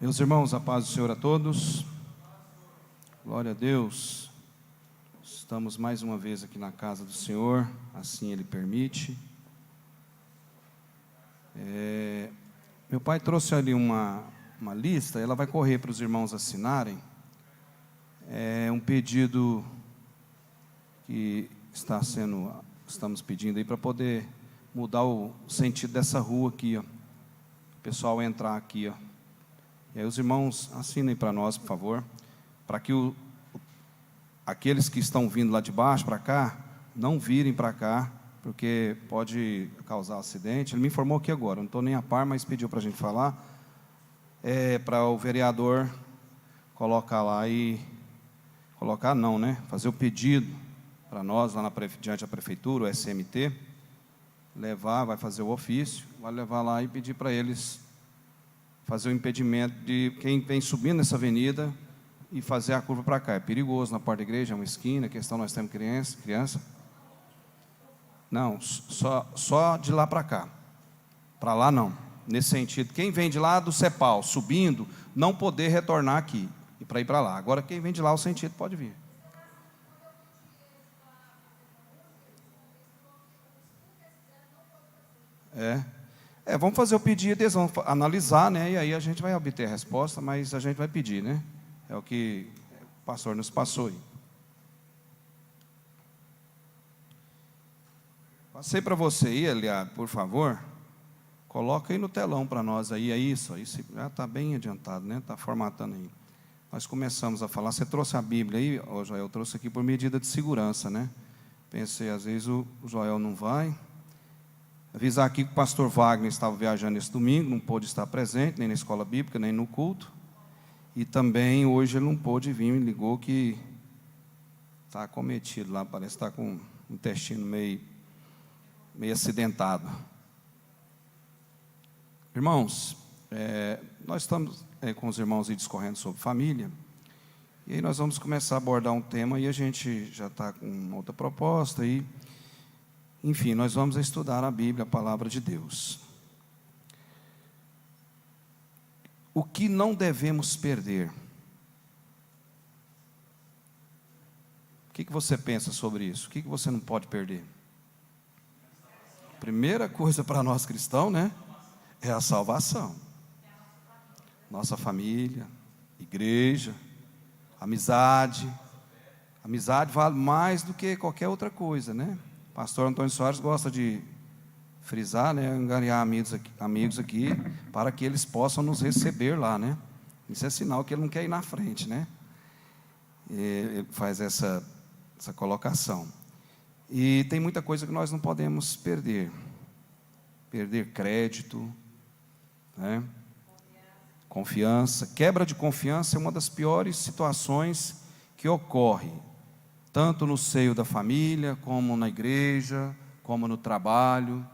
Meus irmãos, a paz do Senhor a todos. Glória a Deus. Estamos mais uma vez aqui na casa do Senhor, assim Ele permite. Meu pai trouxe ali uma lista, ela vai correr para os irmãos assinarem. É um pedido que estamos pedindo aí para poder mudar o sentido dessa rua aqui, ó. O pessoal entrar aqui, ó. E aí os irmãos assinem para nós, por favor, para que aqueles que estão vindo lá de baixo para cá, não virem para cá, porque pode causar acidente. Ele me informou aqui agora, não estou nem a par, mas pediu para a gente falar, para o vereador colocar lá fazer o pedido para nós, lá diante da prefeitura, o SMT, vai fazer o ofício, vai levar lá e pedir para eles fazer o impedimento de quem vem subindo nessa avenida e fazer a curva para cá. É perigoso na porta da igreja, é uma esquina, questão nós temos criança. Não, só de lá para cá. Para lá não. Nesse sentido, quem vem de lá do Cepal, subindo, não poder retornar aqui e para ir para lá. Agora quem vem de lá, o sentido pode vir. Vamos fazer o pedido, eles vão analisar, né? E aí a gente vai obter a resposta, mas a gente vai pedir, né? É o que o pastor nos passou aí. Passei para você aí, aliado, por favor. Coloca aí no telão para nós aí, é isso já está bem adiantado, né? Está formatando aí. Nós começamos a falar, você trouxe a Bíblia aí, ó, Joel, eu trouxe aqui por medida de segurança, né? Pensei, às vezes o Joel não vai. Avisar aqui que o pastor Wagner estava viajando esse domingo, não pôde estar presente, nem na escola bíblica, nem no culto. E também hoje ele não pôde vir, me ligou que está acometido lá, parece que está com o intestino meio acidentado. Irmãos, nós estamos com os irmãos aí discorrendo sobre família, e aí nós vamos começar a abordar um tema, e a gente já está com outra proposta aí. Enfim, nós vamos estudar a Bíblia, a palavra de Deus. O que não devemos perder? O que você pensa sobre isso? O que você não pode perder? Primeira coisa para nós cristãos, né? É a salvação. Nossa família, igreja, amizade. Amizade vale mais do que qualquer outra coisa, né? Pastor Antônio Soares gosta de frisar, né, angariar amigos aqui, para que eles possam nos receber lá, né? Isso é sinal que ele não quer ir na frente, né? Ele faz essa colocação. E tem muita coisa que nós não podemos perder. Perder crédito, né? Confiança. Quebra de confiança é uma das piores situações que ocorre, tanto no seio da família, como na igreja, como no trabalho.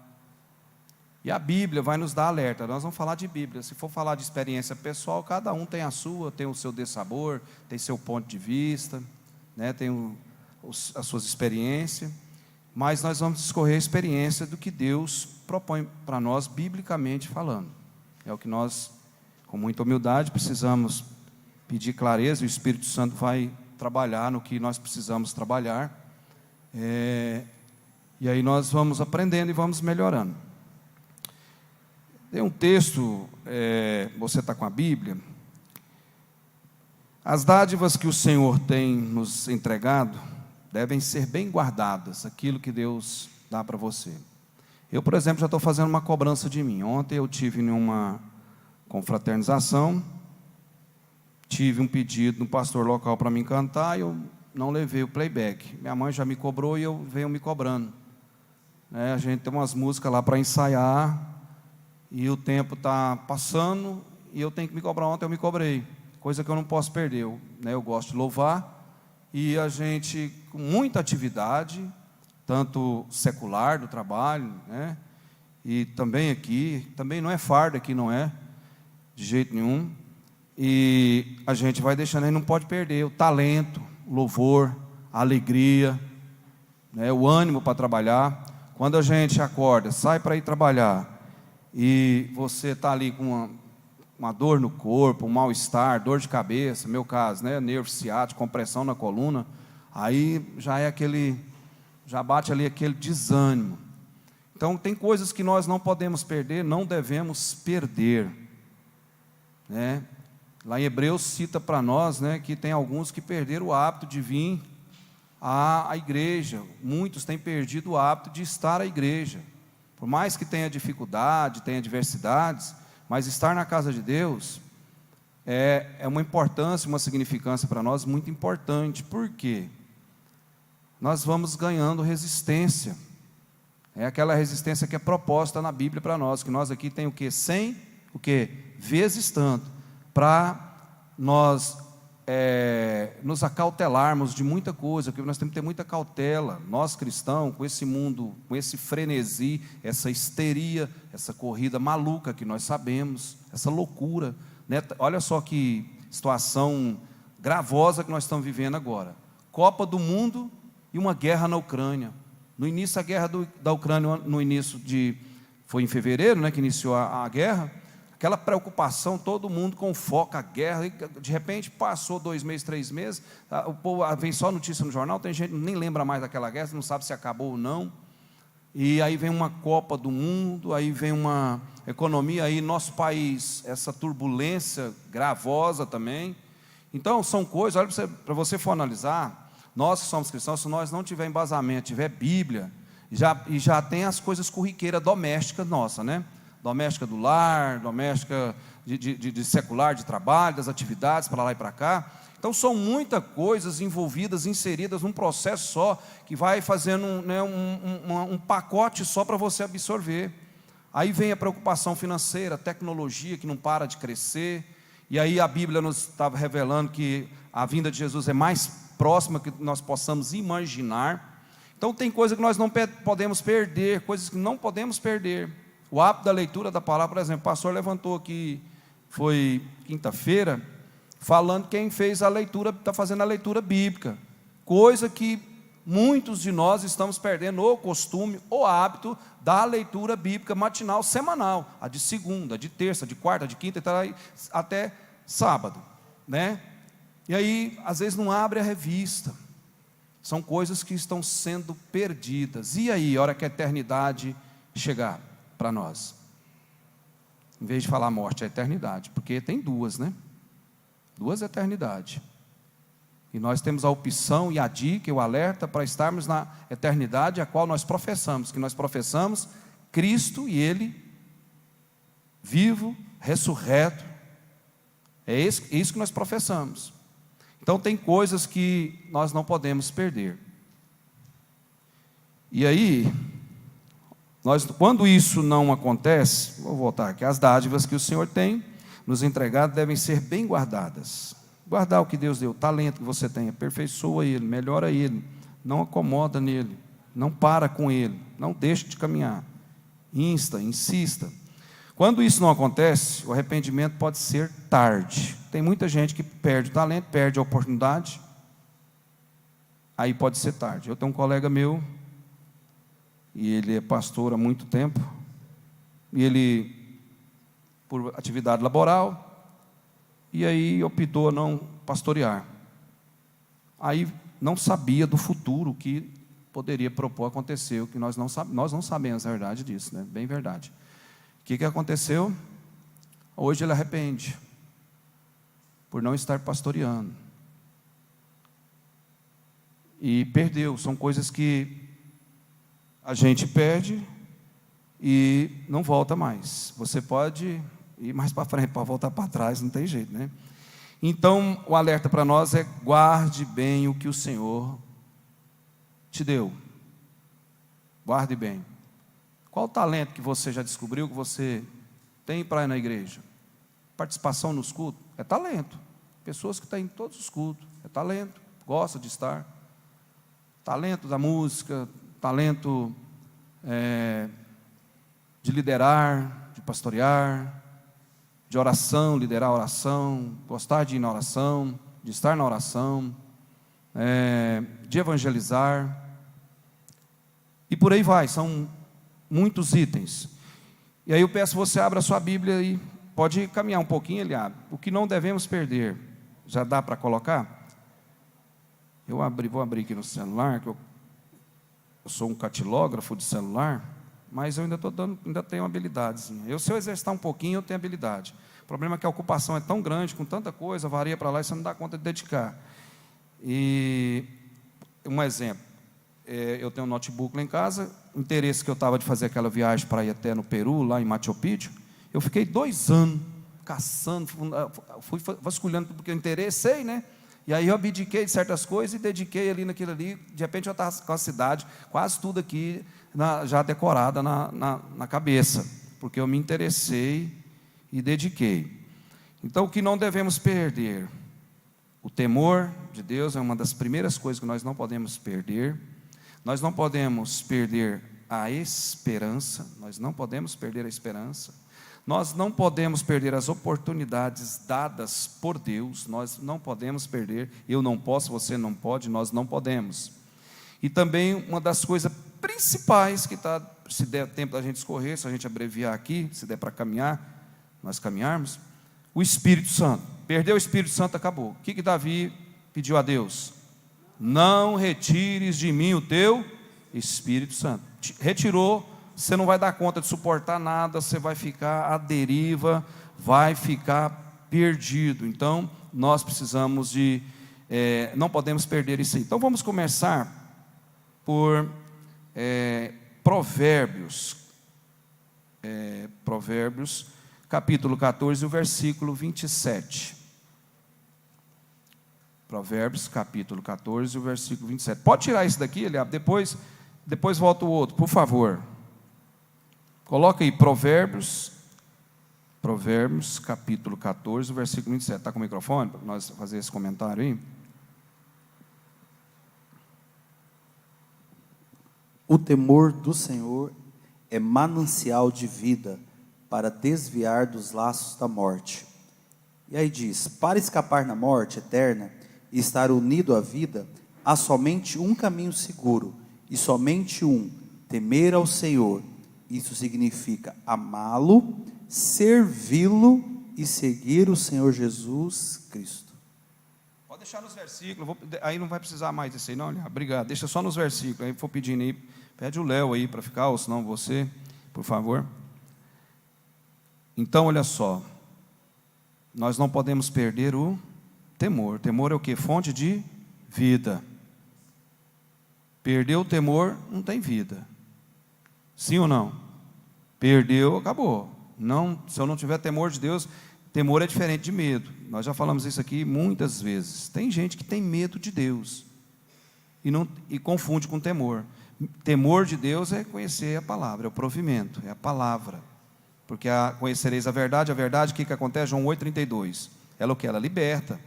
E a Bíblia vai nos dar alerta. Nós vamos falar de Bíblia. Se for falar de experiência pessoal, cada um tem a sua, tem o seu dessabor, tem seu ponto de vista, né? Tem as suas experiências. Mas nós vamos discorrer a experiência do que Deus propõe para nós, biblicamente falando. É o que nós, com muita humildade, precisamos pedir clareza. O Espírito Santo vai trabalhar no que nós precisamos trabalhar, e aí nós vamos aprendendo e vamos melhorando. Tem um texto, você está com a Bíblia? As dádivas que o Senhor tem nos entregado devem ser bem guardadas, aquilo que Deus dá para você. Eu, por exemplo, já estou fazendo uma cobrança de mim. Ontem eu tive em uma confraternização, tive um pedido do pastor local para me cantar, e eu não levei o playback. Minha mãe já me cobrou e eu venho me cobrando. A gente tem umas músicas lá para ensaiar, e o tempo está passando, e eu tenho que me cobrar. Ontem eu me cobrei, coisa que eu não posso perder. Eu gosto de louvar, e a gente, com muita atividade, tanto secular do trabalho, né? E também aqui, também não é fardo aqui, não é, de jeito nenhum. E a gente vai deixando, aí não pode perder o talento, o louvor, a alegria, né, o ânimo para trabalhar. Quando a gente acorda, sai para ir trabalhar, e você está ali com uma dor no corpo, um mal-estar, dor de cabeça, meu caso, né, nervo ciático, compressão na coluna, aí já é já bate ali aquele desânimo. Então tem coisas que nós não podemos perder, não devemos perder, né? Lá em Hebreus cita para nós, né, que tem alguns que perderam o hábito de vir à igreja, muitos têm perdido o hábito de estar à igreja, por mais que tenha dificuldade, tenha adversidades, mas estar na casa de Deus é uma importância, uma significância para nós muito importante. Por quê? Nós vamos ganhando resistência, é aquela resistência que é proposta na Bíblia para nós, que nós aqui tem o quê? 100, o quê? Vezes tanto, para nós nos acautelarmos de muita coisa, porque nós temos que ter muita cautela, nós cristãos, com esse mundo, com esse frenesi, essa histeria, essa corrida maluca que nós sabemos, essa loucura, né? Olha só que situação gravosa que nós estamos vivendo agora, Copa do Mundo e uma guerra na Ucrânia. No início, a guerra da Ucrânia, foi em fevereiro, né, que iniciou a guerra, aquela preocupação, todo mundo com foco, a guerra, e de repente passou 2 meses, 3 meses, o povo vem só notícia no jornal, tem gente que nem lembra mais daquela guerra, não sabe se acabou ou não, e aí vem uma Copa do Mundo, aí vem uma economia, aí nosso país, essa turbulência gravosa também. Então são coisas, olha para você for analisar, nós que somos cristãos, se nós não tiver embasamento, tiver Bíblia, já tem as coisas corriqueiras domésticas nossa, né? Doméstica do lar, doméstica de secular, de trabalho, das atividades para lá e para cá. Então são muitas coisas envolvidas, inseridas num processo só, que vai fazendo, né, um pacote só para você absorver. Aí vem a preocupação financeira, a tecnologia que não para de crescer, e aí a Bíblia nos estava revelando que a vinda de Jesus é mais próxima que nós possamos imaginar. Então tem coisas que nós não podemos perder, coisas que não podemos perder. O hábito da leitura da palavra, por exemplo, o pastor levantou aqui, foi quinta-feira, falando quem fez a leitura, está fazendo a leitura bíblica, coisa que muitos de nós estamos perdendo o costume, o hábito da leitura bíblica matinal, semanal, a de segunda, de terça, de quarta, de quinta, até sábado, né? E aí, às vezes não abre a revista, são coisas que estão sendo perdidas. E aí, a hora que a eternidade chegar para nós, em vez de falar morte, é eternidade, porque tem duas, né? Duas eternidades. E nós temos a opção e a dica, o alerta para estarmos na eternidade, a qual nós professamos, que nós professamos Cristo e Ele vivo, ressurreto. É isso que nós professamos. Então tem coisas que nós não podemos perder. E aí, quando isso não acontece, vou voltar aqui, as dádivas que o Senhor tem nos entregado devem ser bem guardadas. Guardar o que Deus deu, o talento que você tem, aperfeiçoa ele, melhora ele, não acomoda nele, não para com ele, não deixa de caminhar, insista. Quando isso não acontece, o arrependimento pode ser tarde. Tem muita gente que perde o talento, perde a oportunidade, aí pode ser tarde. Eu tenho um colega meu, e ele é pastor há muito tempo, e ele, por atividade laboral, e aí optou a não pastorear. Aí não sabia do futuro que poderia propor acontecer, o que nós não sabemos a verdade disso, né? Bem verdade. O que aconteceu? Hoje ele arrepende, por não estar pastoreando. E perdeu, são coisas que a gente perde e não volta mais. Você pode ir mais para frente, para voltar para trás, não tem jeito, né? Então, o alerta para nós é: guarde bem o que o Senhor te deu. Guarde bem. Qual o talento que você já descobriu que você tem para ir na igreja? Participação nos cultos? É talento. Pessoas que estão em todos os cultos, é talento, gosta de estar. Talento da música, talento de liderar, de pastorear, de oração, liderar a oração, gostar de ir na oração, de estar na oração, de evangelizar, e por aí vai, são muitos itens. E aí eu peço que você abra a sua Bíblia aí Pode caminhar um pouquinho, Eliabe. O que não devemos perder, já dá para colocar? Vou abrir aqui no celular, que eu sou um catilógrafo de celular, mas eu ainda tenho habilidades. Se eu exercitar um pouquinho, eu tenho habilidade. O problema é que a ocupação é tão grande, com tanta coisa, varia para lá, e você não dá conta de dedicar. E um exemplo, eu tenho um notebook lá em casa, o interesse que eu estava de fazer aquela viagem para ir até no Peru, lá em Machu Picchu, eu fiquei 2 anos caçando, fui vasculhando, porque eu interessei, né? E aí eu abdiquei de certas coisas e dediquei ali naquilo ali. De repente eu estava com a cidade, quase tudo aqui já decorada na cabeça, porque eu me interessei e dediquei. Então, o que não devemos perder? O temor de Deus é uma das primeiras coisas que nós não podemos perder. Nós não podemos perder a esperança, nós não podemos perder a esperança. Nós não podemos perder as oportunidades dadas por Deus, nós não podemos perder, eu não posso, você não pode, nós não podemos. E também uma das coisas principais que está, se der tempo da gente escorrer, se a gente abreviar aqui, se der para caminhar, nós caminharmos, o Espírito Santo. Perdeu o Espírito Santo, acabou. O que Davi pediu a Deus? Não retires de mim o teu Espírito Santo. Retirou, você não vai dar conta de suportar nada, você vai ficar à deriva, vai ficar perdido. Então, nós precisamos não podemos perder isso aí. Então, vamos começar por Provérbios. Provérbios, capítulo 14, o versículo 27. Provérbios, capítulo 14, o versículo 27. Pode tirar isso daqui, Eliabe, depois volta o outro, por favor. Coloca aí, Provérbios, capítulo 14, versículo 27. Está com o microfone para nós fazer esse comentário aí? O temor do Senhor é manancial de vida para desviar dos laços da morte. E aí diz, para escapar na morte eterna e estar unido à vida, há somente um caminho seguro, e somente um, temer ao Senhor. Isso significa amá-lo, servi-lo e seguir o Senhor Jesus Cristo. Pode deixar nos versículos, aí não vai precisar mais disso aí não, obrigado, deixa só nos versículos, aí for pedindo aí, pede o Léo aí para ficar, ou senão você, por favor. Então, olha só, nós não podemos perder o temor. Temor é o que? Fonte de vida. Perdeu o temor, não tem vida. Sim ou não? Perdeu, acabou. Não, se eu não tiver temor de Deus, temor é diferente de medo. Nós já falamos isso aqui muitas vezes. Tem gente que tem medo de Deus e confunde com temor. Temor de Deus é conhecer a palavra, é o provimento, é a palavra. Porque conhecereis a verdade, o que acontece? João 8,32. Ela o que? Ela liberta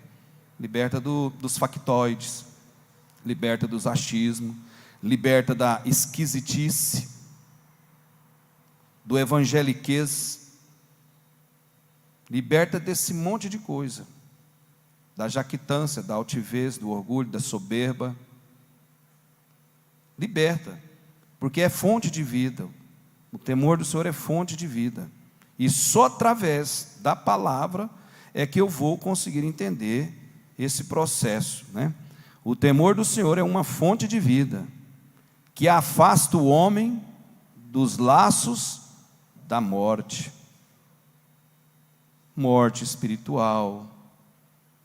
dos factoides, liberta dos achismos, liberta da esquisitice, do evangeliquez, liberta desse monte de coisa, da jactância, da altivez, do orgulho, da soberba. Liberta, porque é fonte de vida. O temor do Senhor é fonte de vida, e só através da palavra é que eu vou conseguir entender esse processo, né? O temor do Senhor é uma fonte de vida, que afasta o homem dos laços da morte. Morte espiritual,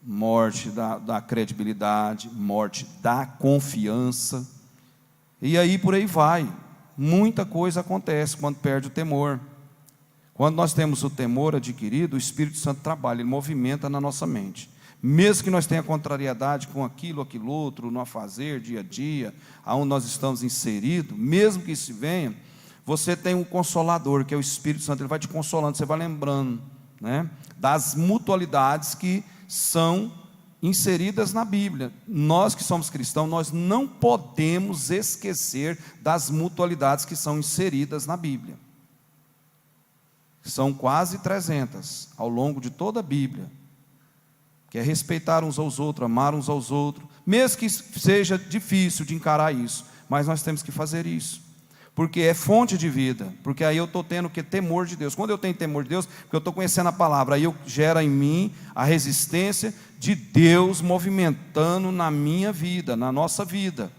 morte da credibilidade, morte da confiança, e aí por aí vai. Muita coisa acontece quando perde o temor. Quando nós temos o temor adquirido, o Espírito Santo trabalha, ele movimenta na nossa mente. Mesmo que nós tenhamos contrariedade com aquilo outro, no afazer, dia a dia, aonde nós estamos inseridos, mesmo que isso venha, você tem um consolador, que é o Espírito Santo, ele vai te consolando, você vai lembrando, né, das mutualidades que são inseridas na Bíblia. Nós que somos cristãos, nós não podemos esquecer das mutualidades que são inseridas na Bíblia. São quase 300 ao longo de toda a Bíblia, que é respeitar uns aos outros, amar uns aos outros, mesmo que seja difícil de encarar isso, mas nós temos que fazer isso. porque é fonte de vida, porque aí eu estou tendo que temor de Deus. Quando eu tenho temor de Deus, porque eu estou conhecendo a palavra, aí gera em mim a resistência de Deus movimentando na minha vida, na nossa vida.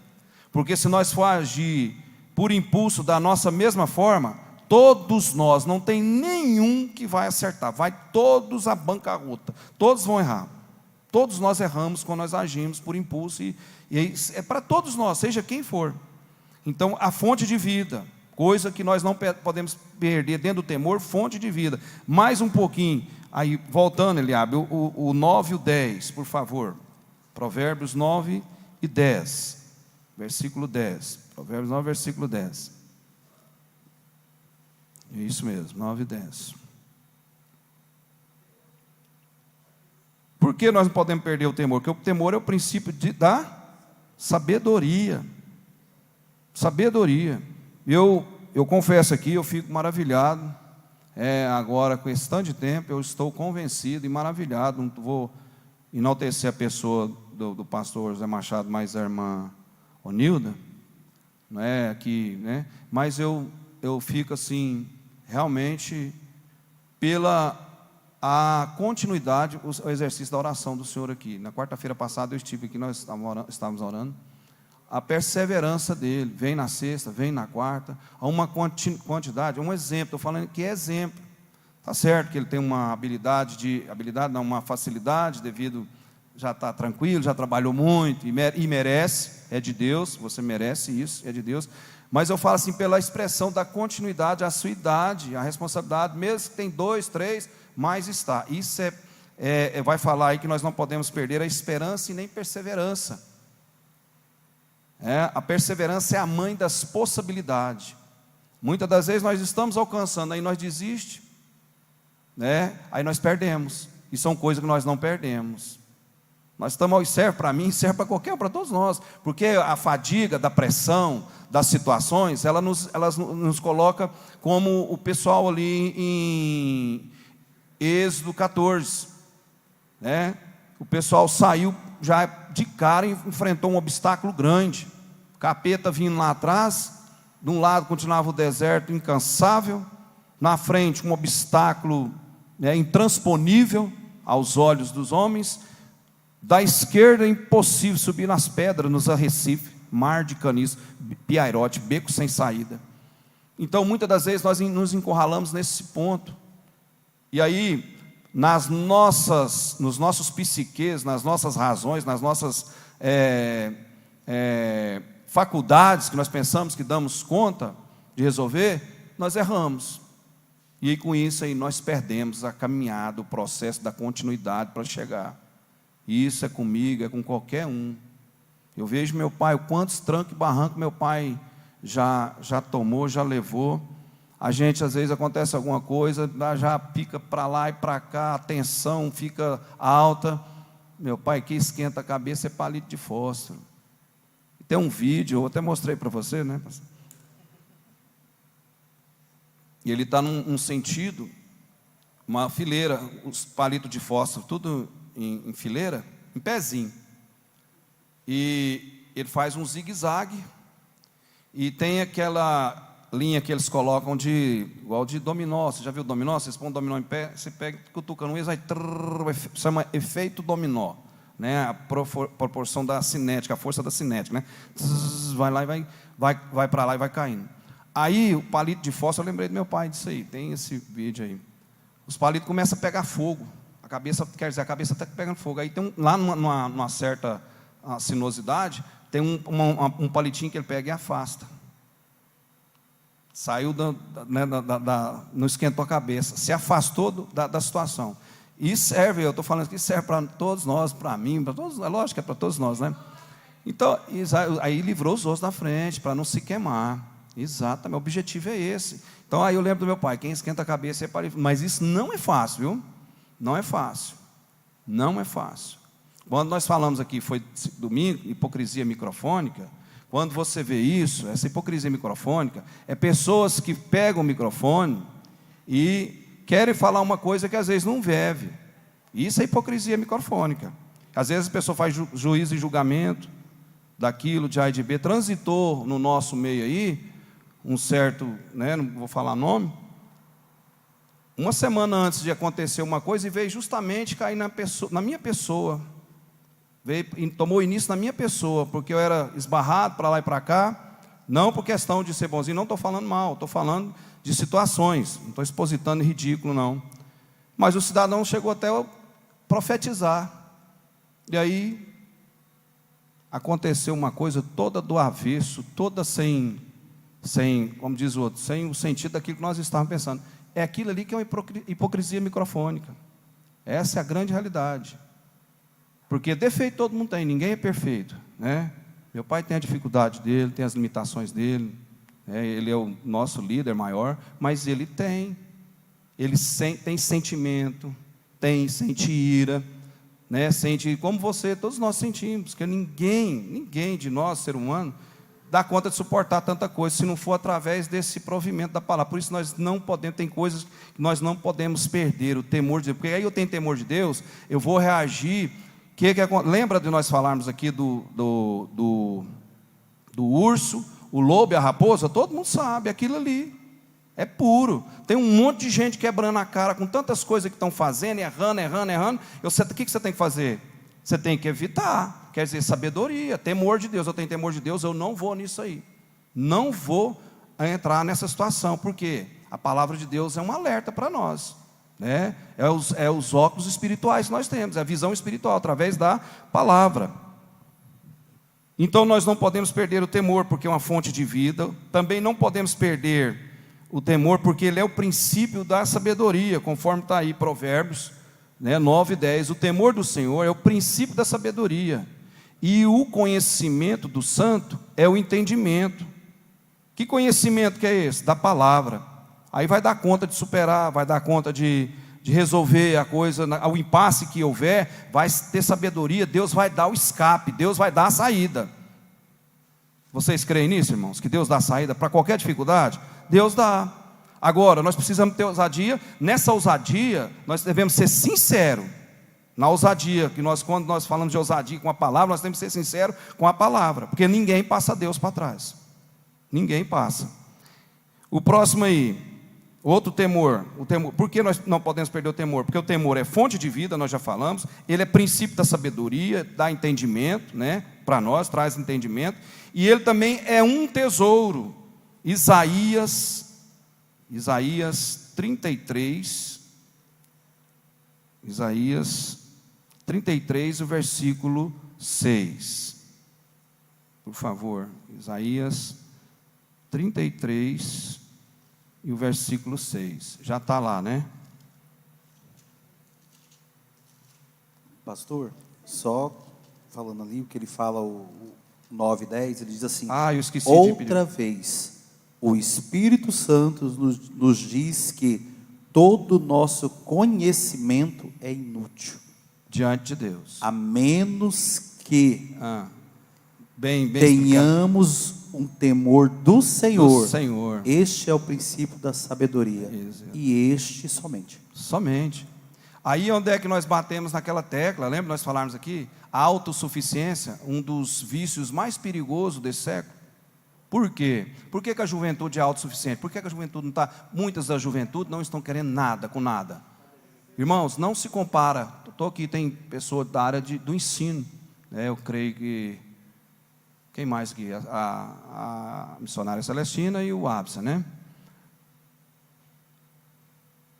Porque se nós for agir por impulso da nossa mesma forma, todos nós, não tem nenhum que vai acertar, vai todos à bancarrota, todos vão errar. Todos nós erramos quando nós agimos por impulso, e é para todos nós, seja quem for. Então, a fonte de vida, coisa que nós não podemos perder dentro do temor, fonte de vida. Mais um pouquinho, aí voltando, Eliabe, o 9 e o 10, por favor. Provérbios 9 e 10, versículo 10. Provérbios 9, versículo 10. Isso mesmo, 9 e 10. Por que nós não podemos perder o temor? Porque o temor é o princípio da sabedoria. Sabedoria. Eu confesso aqui, eu fico maravilhado. Agora, com esse tanto de tempo, eu estou convencido e maravilhado. Não vou enaltecer a pessoa do pastor José Machado, mais a irmã Onilda, não é aqui, né? Mas eu fico assim, realmente, pela a continuidade, o exercício da oração do Senhor aqui. Na quarta-feira passada eu estive aqui, nós estávamos orando. A perseverança dele, vem na sexta, vem na quarta, há uma quantidade, um exemplo, estou falando que é exemplo, está certo que ele tem uma uma facilidade, devido, já está tranquilo, já trabalhou muito, e merece, é de Deus, você merece isso, é de Deus, mas eu falo assim, pela expressão da continuidade, a sua idade, a responsabilidade, mesmo que tem 2, 3, mas está, isso vai falar aí que nós não podemos perder a esperança e nem perseverança. A perseverança é a mãe das possibilidades. Muitas das vezes nós estamos alcançando, aí nós desistimos, né? Aí nós perdemos, e são coisas que nós não perdemos. Nós estamos, serve para mim, serve para qualquer um, para todos nós, porque a fadiga da pressão, das situações, elas nos coloca como o pessoal ali em Êxodo 14, né? O pessoal saiu já de cara, enfrentou um obstáculo grande, capeta vindo lá atrás, de um lado continuava o deserto incansável, na frente um obstáculo intransponível aos olhos dos homens, da esquerda impossível subir nas pedras, nos arrecifes, mar de caniço, piairote, beco sem saída. Então muitas das vezes nós nos encurralamos nesse ponto, e aí nos nossos psiques, nas nossas razões, nas nossas faculdades que nós pensamos que damos conta de resolver, nós erramos. E aí, com isso aí nós perdemos a caminhada, o processo da continuidade para chegar. E isso é comigo, é com qualquer um. Eu vejo meu pai, quantos trancos e barrancos meu pai já tomou, já levou. A gente, às vezes, acontece alguma coisa, já pica para lá e para cá, a tensão fica alta. Meu pai, que esquenta a cabeça é palito de fósforo. Tem um vídeo, eu até mostrei para você, né? E ele está num sentido, uma fileira, os palitos de fósforo, tudo em fileira, em pezinho. E ele faz um zigue-zague, e tem aquela linha que eles colocam igual de dominó. Você já viu dominó? Vocês põem um dominó em pé, você pega, cutuca no ex, vai chama efeito dominó, né? A proporção da cinética, a força da cinética, né? Vai lá e vai para lá e vai caindo. Aí o palito de fósforo, eu lembrei do meu pai disso aí, tem esse vídeo aí. Os palitos começam a pegar fogo, a cabeça está pegando fogo. Aí tem lá numa certa sinuosidade, tem um palitinho que ele pega e afasta. Saiu não esquentou a cabeça, se afastou da situação. E serve, eu estou falando que serve para todos nós, para mim, para todos, é lógico que é para todos nós, né? Então, aí livrou os outros da frente, para não se queimar. Exatamente, o objetivo é esse. Então, aí eu lembro do meu pai, quem esquenta a cabeça é para... Mas isso não é fácil, viu? Não é fácil. Não é fácil. Quando nós falamos aqui, foi domingo, hipocrisia microfônica. Quando você vê isso, essa hipocrisia microfônica, é pessoas que pegam o microfone e querem falar uma coisa que às vezes não deve. Isso é hipocrisia microfônica. Às vezes a pessoa faz juízo e julgamento daquilo de A e de B, transitou no nosso meio aí, um certo, né, não vou falar nome, uma semana antes de acontecer uma coisa, e veio justamente cair na minha pessoa, tomou início na minha pessoa, porque eu era esbarrado para lá e para cá, não por questão de ser bonzinho, não estou falando mal, estou falando de situações, não estou expositando ridículo não, mas o cidadão chegou até a profetizar, e aí aconteceu uma coisa toda do avesso, toda sem, como diz o outro, sem o sentido daquilo que nós estávamos pensando. É aquilo ali que é uma hipocrisia microfônica. Essa é a grande realidade. Porque defeito todo mundo tem, ninguém é perfeito, né? Meu pai tem a dificuldade dele, tem as limitações dele, né? Ele é o nosso líder maior, mas ele tem sentimento, sente ira, né? Sente como você, todos nós sentimos, porque ninguém de nós, ser humano, dá conta de suportar tanta coisa, se não for através desse provimento da palavra. Por isso nós não podemos, tem coisas que nós não podemos perder, o temor de Deus, porque aí eu tenho temor de Deus, eu vou reagir. Lembra de nós falarmos aqui do urso, o lobo e a raposa? Todo mundo sabe, aquilo ali é puro. Tem um monte de gente quebrando a cara com tantas coisas que estão fazendo, errando. O que você tem que fazer? Você tem que evitar, quer dizer, sabedoria, temor de Deus. Eu tenho temor de Deus, eu não vou nisso aí, não vou entrar nessa situação, porque a palavra de Deus é um alerta para nós, né? É os óculos espirituais que nós temos, é a visão espiritual, através da palavra. Então nós não podemos perder o temor, porque é uma fonte de vida. Também não podemos perder o temor, porque ele é o princípio da sabedoria, conforme está aí Provérbios, né, 9:10, o temor do Senhor é o princípio da sabedoria, e o conhecimento do santo é o entendimento. Que conhecimento que é esse? Da palavra. Aí vai dar conta de superar, vai dar conta de resolver a coisa, o impasse que houver, vai ter sabedoria, Deus vai dar o escape, Deus vai dar a saída. Vocês creem nisso, irmãos? Que Deus dá a saída para qualquer dificuldade? Deus dá. Agora, nós precisamos ter ousadia. Nessa ousadia, nós devemos ser sinceros. Na ousadia, quando nós falamos de ousadia com a palavra, nós temos que ser sinceros com a palavra, porque ninguém passa Deus para trás. Ninguém passa. O próximo aí, outro temor. Por que nós não podemos perder o temor? Porque o temor é fonte de vida, nós já falamos. Ele é princípio da sabedoria, dá entendimento, né? Para nós, traz entendimento. E ele também é um tesouro. Isaías 33, o versículo 6. Por favor, Isaías 33 e o versículo 6. Já está lá, né? Pastor, só falando ali o que ele fala, o 9, 10, ele diz assim: eu esqueci outra vez, o Espírito Santo nos diz que todo nosso conhecimento é inútil diante de Deus, a menos que bem tenhamos um temor do Senhor. Senhor. Este é o princípio da sabedoria. Exato. E este somente. Aí onde é que nós batemos naquela tecla? Lembra nós falarmos aqui? A autossuficiência, um dos vícios mais perigosos desse século. Por quê? Por que a juventude é autossuficiente? Por que a juventude não está? Muitas da juventude não estão querendo nada com nada. Irmãos, não se compara. Estou aqui, tem pessoa da área do ensino, né? Eu creio que quem mais aqui? A missionária Celestina e o Absa, né?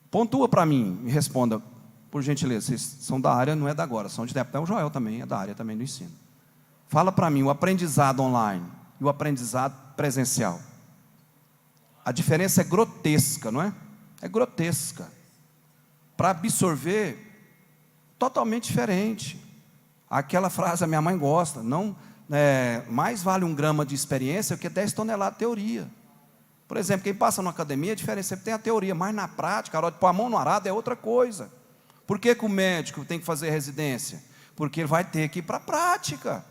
Pontua para mim, me responda, por gentileza. Vocês são da área, não é da agora, são de tempo. Até o Joel também é da área também do ensino. Fala para mim, o aprendizado online e o aprendizado presencial. A diferença é grotesca, não é? É grotesca. Para absorver, totalmente diferente. Aquela frase, a minha mãe gosta, mais vale 1 grama de experiência do que 10 toneladas de teoria. Por exemplo, quem passa na academia, a diferença é que tem a teoria, mas na prática, a hora de pôr a mão no arado é outra coisa. Por que o médico tem que fazer residência? Porque ele vai ter que ir para a prática.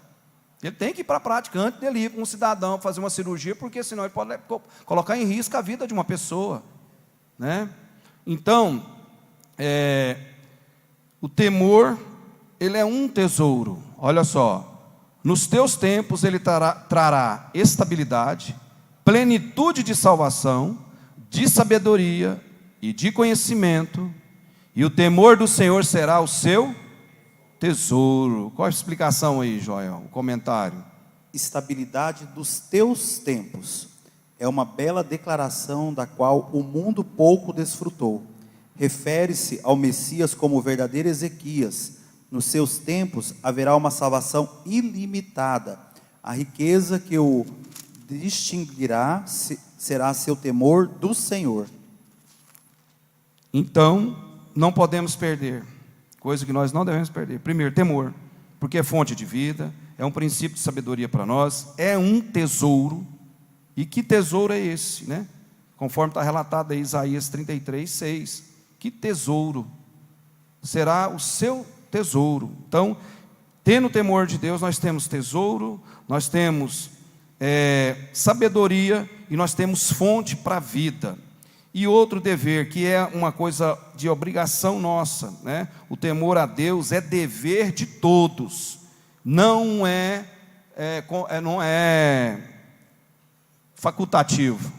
Ele tem que ir para a prática antes dele ir com um cidadão fazer uma cirurgia, porque senão ele pode colocar em risco a vida de uma pessoa, né? Então, o temor, ele é um tesouro. Olha só, nos teus tempos ele trará estabilidade, plenitude de salvação, de sabedoria e de conhecimento, e o temor do Senhor será o seu tesouro. Qual a explicação aí, Joel? O comentário. Estabilidade dos teus tempos. É uma bela declaração da qual o mundo pouco desfrutou. Refere-se ao Messias como o verdadeiro Ezequias. Nos seus tempos haverá uma salvação ilimitada. A riqueza que o distinguirá será seu temor do Senhor. Então, não podemos perder, coisa que nós não devemos perder. Primeiro, temor, porque é fonte de vida, é um princípio de sabedoria para nós, é um tesouro. E que tesouro é esse, né? Conforme está relatado em Isaías 33, 6. Que tesouro será o seu tesouro. Então, tendo temor de Deus, nós temos tesouro, nós temos sabedoria e nós temos fonte para a vida. E outro dever, que é uma coisa de obrigação nossa, né? O temor a Deus é dever de todos, não é facultativo,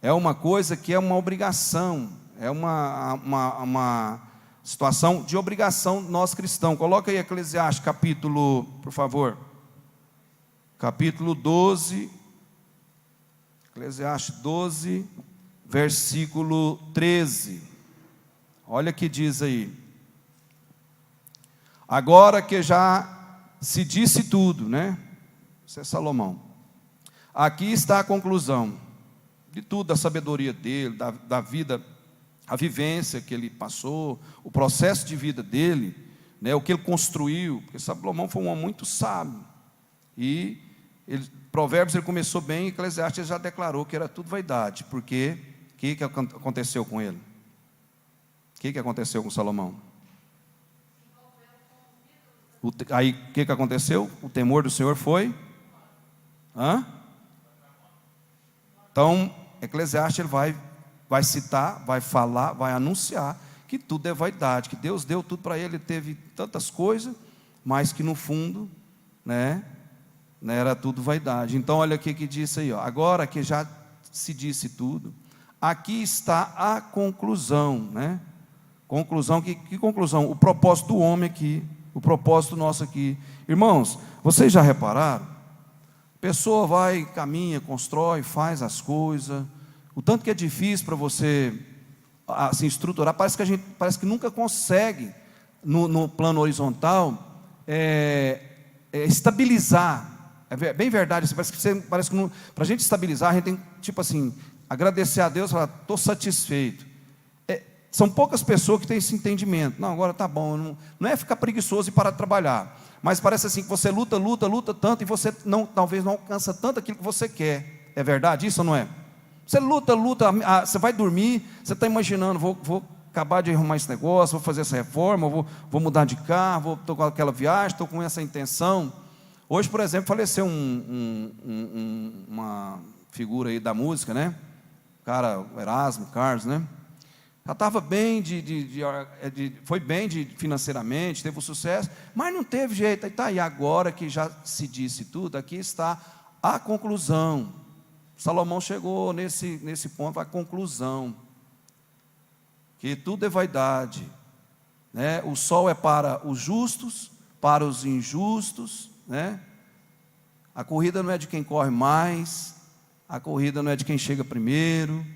é uma coisa que é uma obrigação, é uma situação de obrigação nós cristãos. Coloca aí Eclesiastes capítulo, por favor, capítulo 12, Eclesiastes 12, versículo 13, olha que diz aí: agora que já se disse tudo, né? Isso é Salomão. Aqui está a conclusão de tudo, da sabedoria dele, da vida, a vivência que ele passou, o processo de vida dele, né, o que ele construiu, porque Salomão foi um homem muito sábio, e Provérbios ele começou bem, Eclesiastes já declarou que era tudo vaidade, porque o que aconteceu com ele? O que aconteceu com Salomão? Aí o que aconteceu? O temor do Senhor foi? Então, Eclesiastes ele vai citar, vai falar, vai anunciar que tudo é vaidade, que Deus deu tudo para ele teve tantas coisas, mas que no fundo, né, era tudo vaidade. Então, olha o que diz aí, ó. Agora que já se disse tudo, aqui está a conclusão, né? Conclusão, que conclusão? O propósito do homem aqui, o propósito nosso aqui. Irmãos, vocês já repararam? A pessoa vai, caminha, constrói, faz as coisas, o tanto que é difícil para você se estruturar, parece que nunca consegue, no plano horizontal, estabilizar. É bem verdade, parece que para a gente estabilizar, a gente tem, tipo assim, agradecer a Deus e falar, estou satisfeito. São poucas pessoas que têm esse entendimento. Não, agora está bom, não é ficar preguiçoso e parar de trabalhar, mas parece assim que você luta tanto, e você talvez não alcança tanto aquilo que você quer. É verdade isso ou não é? Você luta, você vai dormir, você está imaginando, vou acabar de arrumar esse negócio, vou fazer essa reforma, vou mudar de carro, estou com aquela viagem, estou com essa intenção. Hoje, por exemplo, faleceu uma figura aí da música, né? O cara, o Erasmo Carlos, né? Já estava bem, foi bem financeiramente, teve um sucesso, mas não teve jeito. E agora que já se disse tudo, aqui está a conclusão. Salomão chegou nesse ponto, a conclusão, que tudo é vaidade, né? O sol é para os justos, para os injustos, né? A corrida não é de quem corre mais, a corrida não é de quem chega primeiro.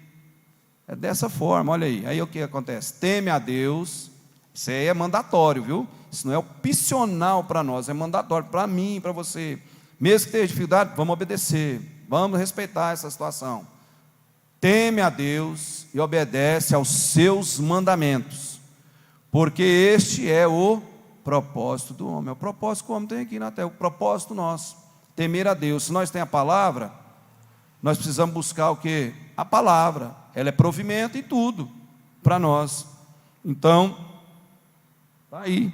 É dessa forma, olha aí o que acontece? Teme a Deus, isso aí é mandatório, viu? Isso não é opcional para nós, é mandatório para mim, para você. Mesmo que tenha dificuldade, vamos obedecer, vamos respeitar essa situação. Teme a Deus e obedece aos seus mandamentos, porque este é o propósito do homem. É o propósito que o homem tem aqui na terra, o propósito nosso, temer a Deus. Se nós temos a palavra, nós precisamos buscar o quê? A palavra. Ela é provimento em tudo para nós. Então, está aí.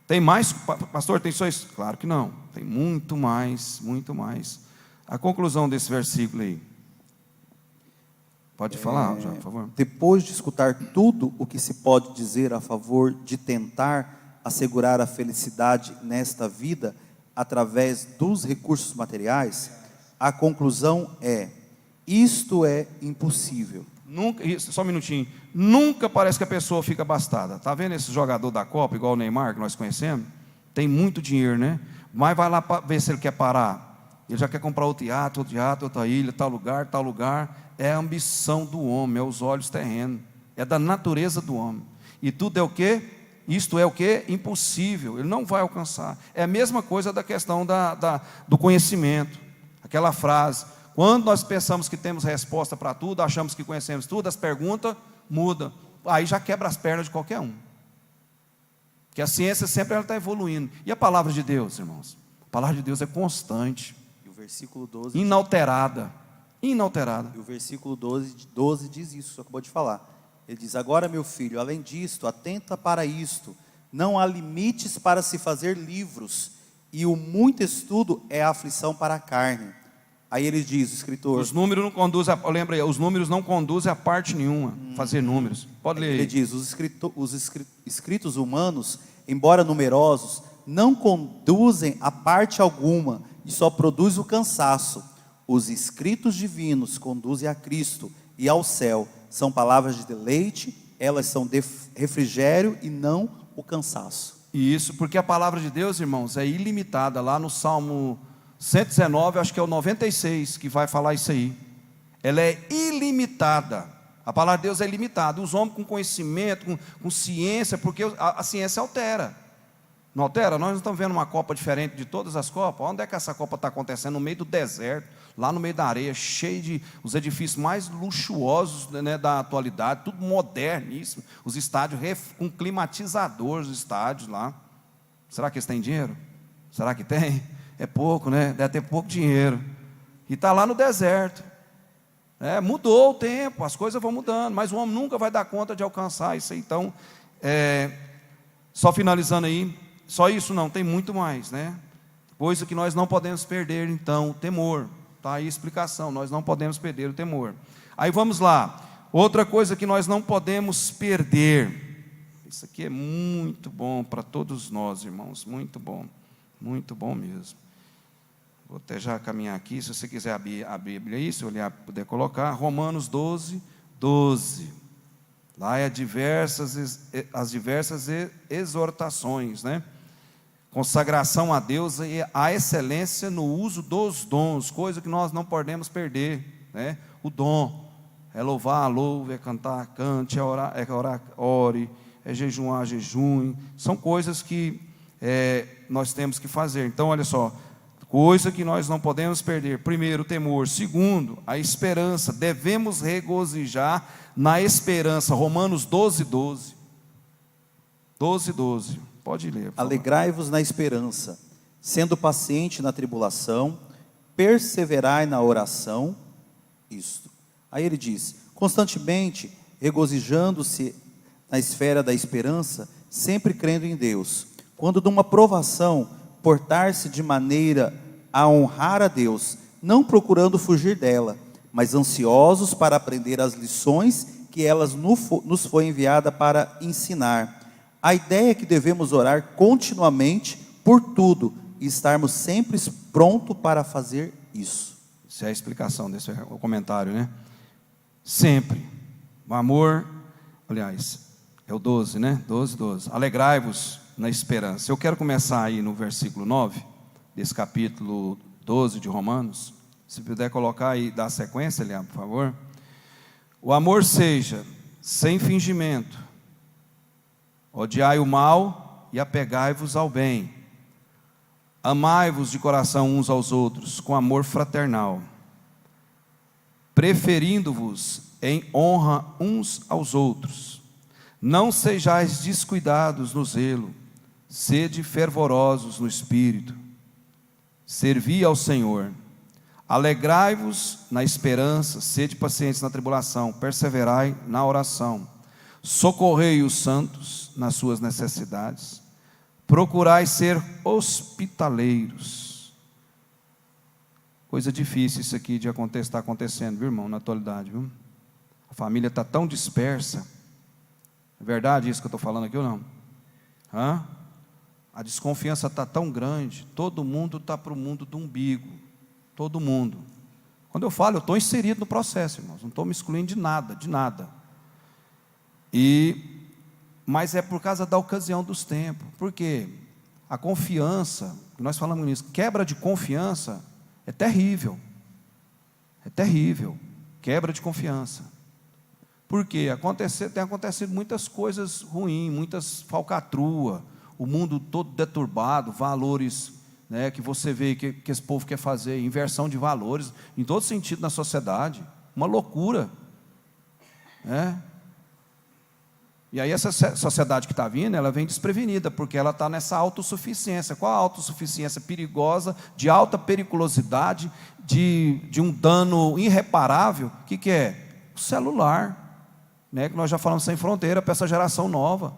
Tem mais, pastor, tem só isso? Claro que não, tem muito mais, muito mais. A conclusão desse versículo aí. Pode falar, já, por favor. Depois de escutar tudo o que se pode dizer a favor de tentar assegurar a felicidade nesta vida através dos recursos materiais, a conclusão é: isto é impossível. Nunca, só um minutinho. Nunca parece que a pessoa fica abastada. Está vendo esse jogador da Copa, igual o Neymar, que nós conhecemos? Tem muito dinheiro, né? Mas vai lá para ver se ele quer parar. Ele já quer comprar outro iate, outra ilha, tal lugar, tal lugar. É a ambição do homem, é os olhos terrenos. É da natureza do homem. E tudo é o quê? Isto é o quê? Impossível. Ele não vai alcançar. É a mesma coisa da questão do conhecimento. Aquela frase: quando nós pensamos que temos resposta para tudo, achamos que conhecemos tudo, as perguntas mudam. Aí já quebra as pernas de qualquer um. Porque a ciência sempre está evoluindo. E a palavra de Deus, irmãos? A palavra de Deus é constante. E o versículo 12... Inalterada. Inalterada. E o versículo 12 diz isso, você acabou de falar. Ele diz: agora, meu filho, além disto, atenta para isto. Não há limites para se fazer livros, e o muito estudo é a aflição para a carne. Aí ele diz, o escritor... Os números não conduzem, lembra aí, os números não conduzem a parte nenhuma, fazer números. Pode ler aí. Ele diz, os escritos humanos, embora numerosos, não conduzem a parte alguma, e só produz o cansaço. Os escritos divinos conduzem a Cristo e ao céu. São palavras de deleite, elas são de refrigério e não o cansaço. Isso, porque a palavra de Deus, irmãos, é ilimitada. Lá no Salmo 119, acho que é o 96, que vai falar isso aí. Ela é ilimitada. A palavra de Deus é ilimitada. Os homens com conhecimento, com ciência, porque a ciência altera. Não altera? Nós não estamos vendo uma Copa diferente de todas as Copas. Onde é que essa Copa está acontecendo? No meio do deserto, lá no meio da areia, cheio de os edifícios mais luxuosos, né, da atualidade, tudo moderníssimo. Os estádios com climatizadores, os estádios lá. Será que eles têm dinheiro? Será que tem? É pouco, né? Deve ter pouco dinheiro. E está lá no deserto. Mudou o tempo, as coisas vão mudando, mas o homem nunca vai dar conta de alcançar isso aí. Então, só finalizando aí, só isso não, tem muito mais, né? Coisa que nós não podemos perder, então, o temor. Está aí a explicação, nós não podemos perder o temor. Aí vamos lá, outra coisa que nós não podemos perder. Isso aqui é muito bom para todos nós, irmãos, muito bom mesmo. Vou até já caminhar aqui, se você quiser abrir a Bíblia aí, se olhar, puder colocar, Romanos 12, 12. Lá é as diversas exortações, né? Consagração a Deus e a excelência no uso dos dons, coisa que nós não podemos perder, né? O dom é louvar, louve, é cantar, cante, é orar, ore, é jejuar, jejum. São coisas que nós temos que fazer. Então, olha só, coisa que nós não podemos perder. Primeiro, o temor. Segundo, a esperança. Devemos regozijar na esperança. Romanos 12, 12. 12, 12. Pode ler. Alegrai-vos na esperança, sendo paciente na tribulação, perseverai na oração. Isto. Aí ele diz: constantemente regozijando-se na esfera da esperança, sempre crendo em Deus. Quando de uma provação, portar-se de maneira a honrar a Deus, não procurando fugir dela, mas ansiosos para aprender as lições que elas nos foi enviada para ensinar. A ideia é que devemos orar continuamente por tudo e estarmos sempre prontos para fazer isso. Essa é a explicação desse comentário, né? Sempre. O amor, aliás, é o 12, né? 12, 12. Alegrai-vos na esperança. Eu quero começar aí no versículo 9, desse capítulo 12 de Romanos. Se puder colocar aí, dar sequência, Eliab, por favor. O amor seja sem fingimento. Odiai o mal e apegai-vos ao bem. Amai-vos de coração uns aos outros, com amor fraternal, preferindo-vos em honra uns aos outros. Não sejais descuidados no zelo, sede fervorosos no espírito. Servi ao Senhor. Alegrai-vos na esperança, sede pacientes na tribulação, perseverai na oração. Socorrei os santos nas suas necessidades. Procurai ser hospitaleiros. Coisa difícil isso aqui de acontecer, está acontecendo, viu, irmão, na atualidade, viu? A família está tão dispersa. É verdade isso que eu estou falando aqui ou não? A desconfiança está tão grande. Todo mundo está para o mundo do umbigo. Todo mundo. Quando eu falo, eu estou inserido no processo, irmãos, não estou me excluindo de nada, de nada. Mas é por causa da ocasião dos tempos, porque a confiança, nós falamos nisso, quebra de confiança é terrível, quebra de confiança, porque tem acontecido muitas coisas ruins, muitas falcatruas, o mundo todo deturbado, valores, né, que você vê que esse povo quer fazer, inversão de valores, em todo sentido na sociedade, uma loucura, né? E aí essa sociedade que está vindo, ela vem desprevenida, porque ela está nessa autossuficiência. Qual a autossuficiência perigosa, de alta periculosidade, de um dano irreparável? O que é? O celular, né, que nós já falamos sem fronteira, para essa geração nova.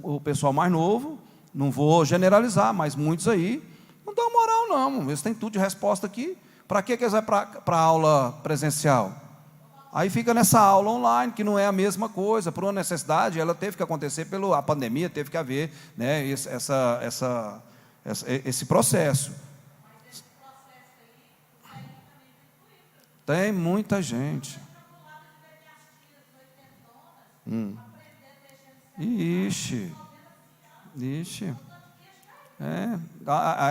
O pessoal mais novo, não vou generalizar, mas muitos aí, não dão moral não, eles têm tudo de resposta aqui. Para que eles vão para a aula presencial? Aí fica nessa aula online, que não é a mesma coisa, por uma necessidade, ela teve que acontecer pela pandemia, teve que haver, né, esse processo. Tem muita gente. Ixi.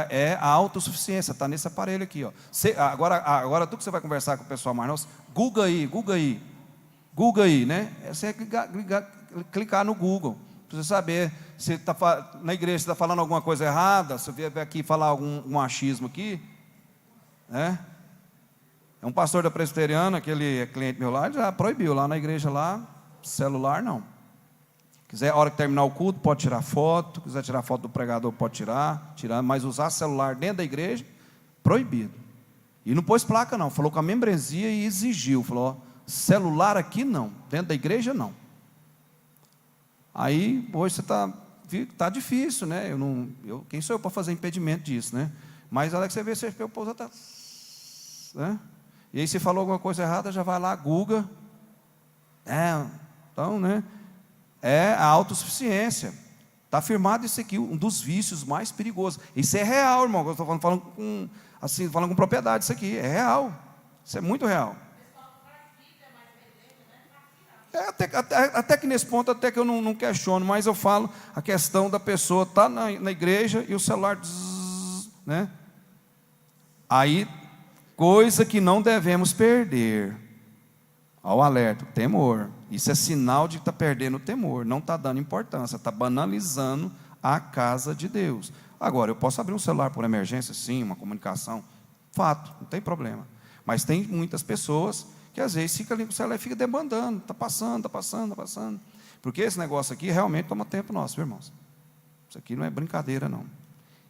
É a autossuficiência, está nesse aparelho aqui, ó. Agora tu que você vai conversar com o pessoal mais novo, Google aí, né? Você clicar no Google, para você saber se na igreja está falando alguma coisa errada, se vier aqui falar algum achismo aqui, né? É um pastor da presbiteriana, aquele é cliente meu lá, ele já proibiu lá na igreja lá, celular não. Quiser, a hora que terminar o culto, pode tirar foto. Quiser tirar foto do pregador, pode tirar, mas usar celular dentro da igreja, proibido. E não pôs placa não, falou com a membresia e exigiu, falou, ó, celular aqui não, dentro da igreja não. Aí, hoje você está difícil, né? Quem sou eu para fazer impedimento disso, né? Mas a hora que você vê, o povo está... Né? E aí, se falou alguma coisa errada, já vai lá, Google. Então, né? É a autossuficiência. Está afirmado isso aqui, um dos vícios mais perigosos. Isso é real, irmão. Eu estou falando com propriedade, isso aqui é real. Isso é muito real. Até que nesse ponto, até que eu não questiono, mas eu falo a questão da pessoa estar na igreja e o celular, né? Aí, coisa que não devemos perder. Ao alerta, temor. Isso é sinal de que está perdendo o temor, não está dando importância, está banalizando a casa de Deus. Agora, eu posso abrir um celular por emergência, sim, uma comunicação, fato, não tem problema. Mas tem muitas pessoas que às vezes fica ali com o celular e fica debandando, está passando. Porque esse negócio aqui realmente toma tempo nosso, viu, irmãos? Isso aqui não é brincadeira, não.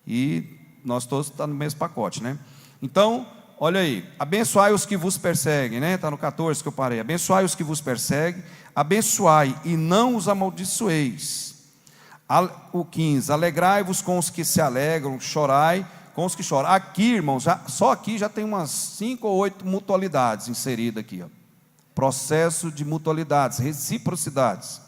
E nós todos estamos no mesmo pacote, né? Então, olha aí, abençoai os que vos perseguem, né? Está no 14 que eu parei. Abençoai os que vos perseguem, abençoai e não os amaldiçoeis. O 15, alegrai-vos com os que se alegram, chorai com os que choram. Aqui, irmãos, só aqui já tem umas 5 ou 8 mutualidades inseridas aqui, ó. Processo de mutualidades, reciprocidades.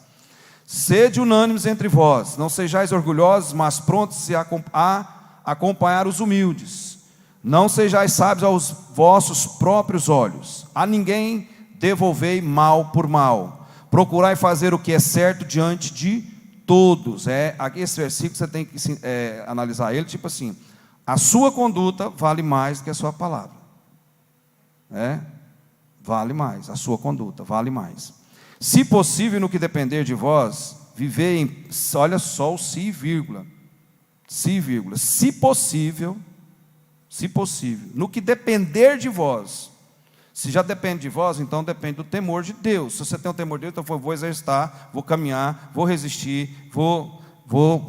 Sede unânimes entre vós, não sejais orgulhosos, mas prontos a acompanhar os humildes. Não sejais sábios aos vossos próprios olhos. A ninguém devolvei mal por mal. Procurai fazer o que é certo diante de todos. Esse versículo você tem que analisar ele, tipo assim, a sua conduta vale mais do que a sua palavra. Vale mais, a sua conduta vale mais. Se possível, no que depender de vós, vivei em, olha só o se vírgula, se possível, no que depender de vós. Se já depende de vós, então depende do temor de Deus. Se você tem o temor de Deus, então vou exercitar, vou caminhar, vou resistir, vou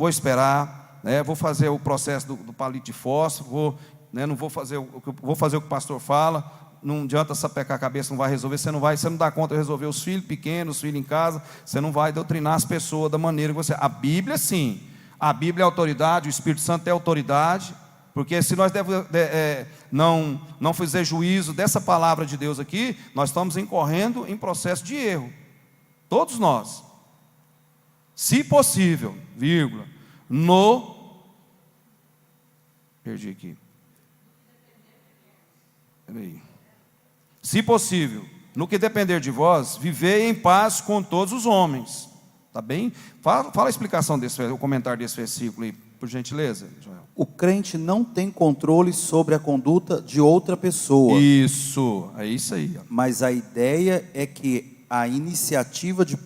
esperar, né? Vou fazer o processo do palito de fósforo, não vou fazer vou fazer o que o pastor fala. Não adianta sapecar a cabeça, não vai resolver, você não dá conta de resolver os filhos pequenos, os filhos em casa, você não vai doutrinar as pessoas da maneira que você... A Bíblia sim, a Bíblia é autoridade, o Espírito Santo é autoridade, porque se nós não fizer juízo dessa palavra de Deus aqui, nós estamos incorrendo em processo de erro, todos nós. Se possível, vírgula, perdi aqui, peraí. Se possível, no que depender de vós, vivei em paz com todos os homens. Está bem? Fala a explicação o comentário desse versículo aí, por gentileza, Joel. O crente não tem controle sobre a conduta de outra pessoa. Isso, é isso aí. Mas a ideia é que a iniciativa de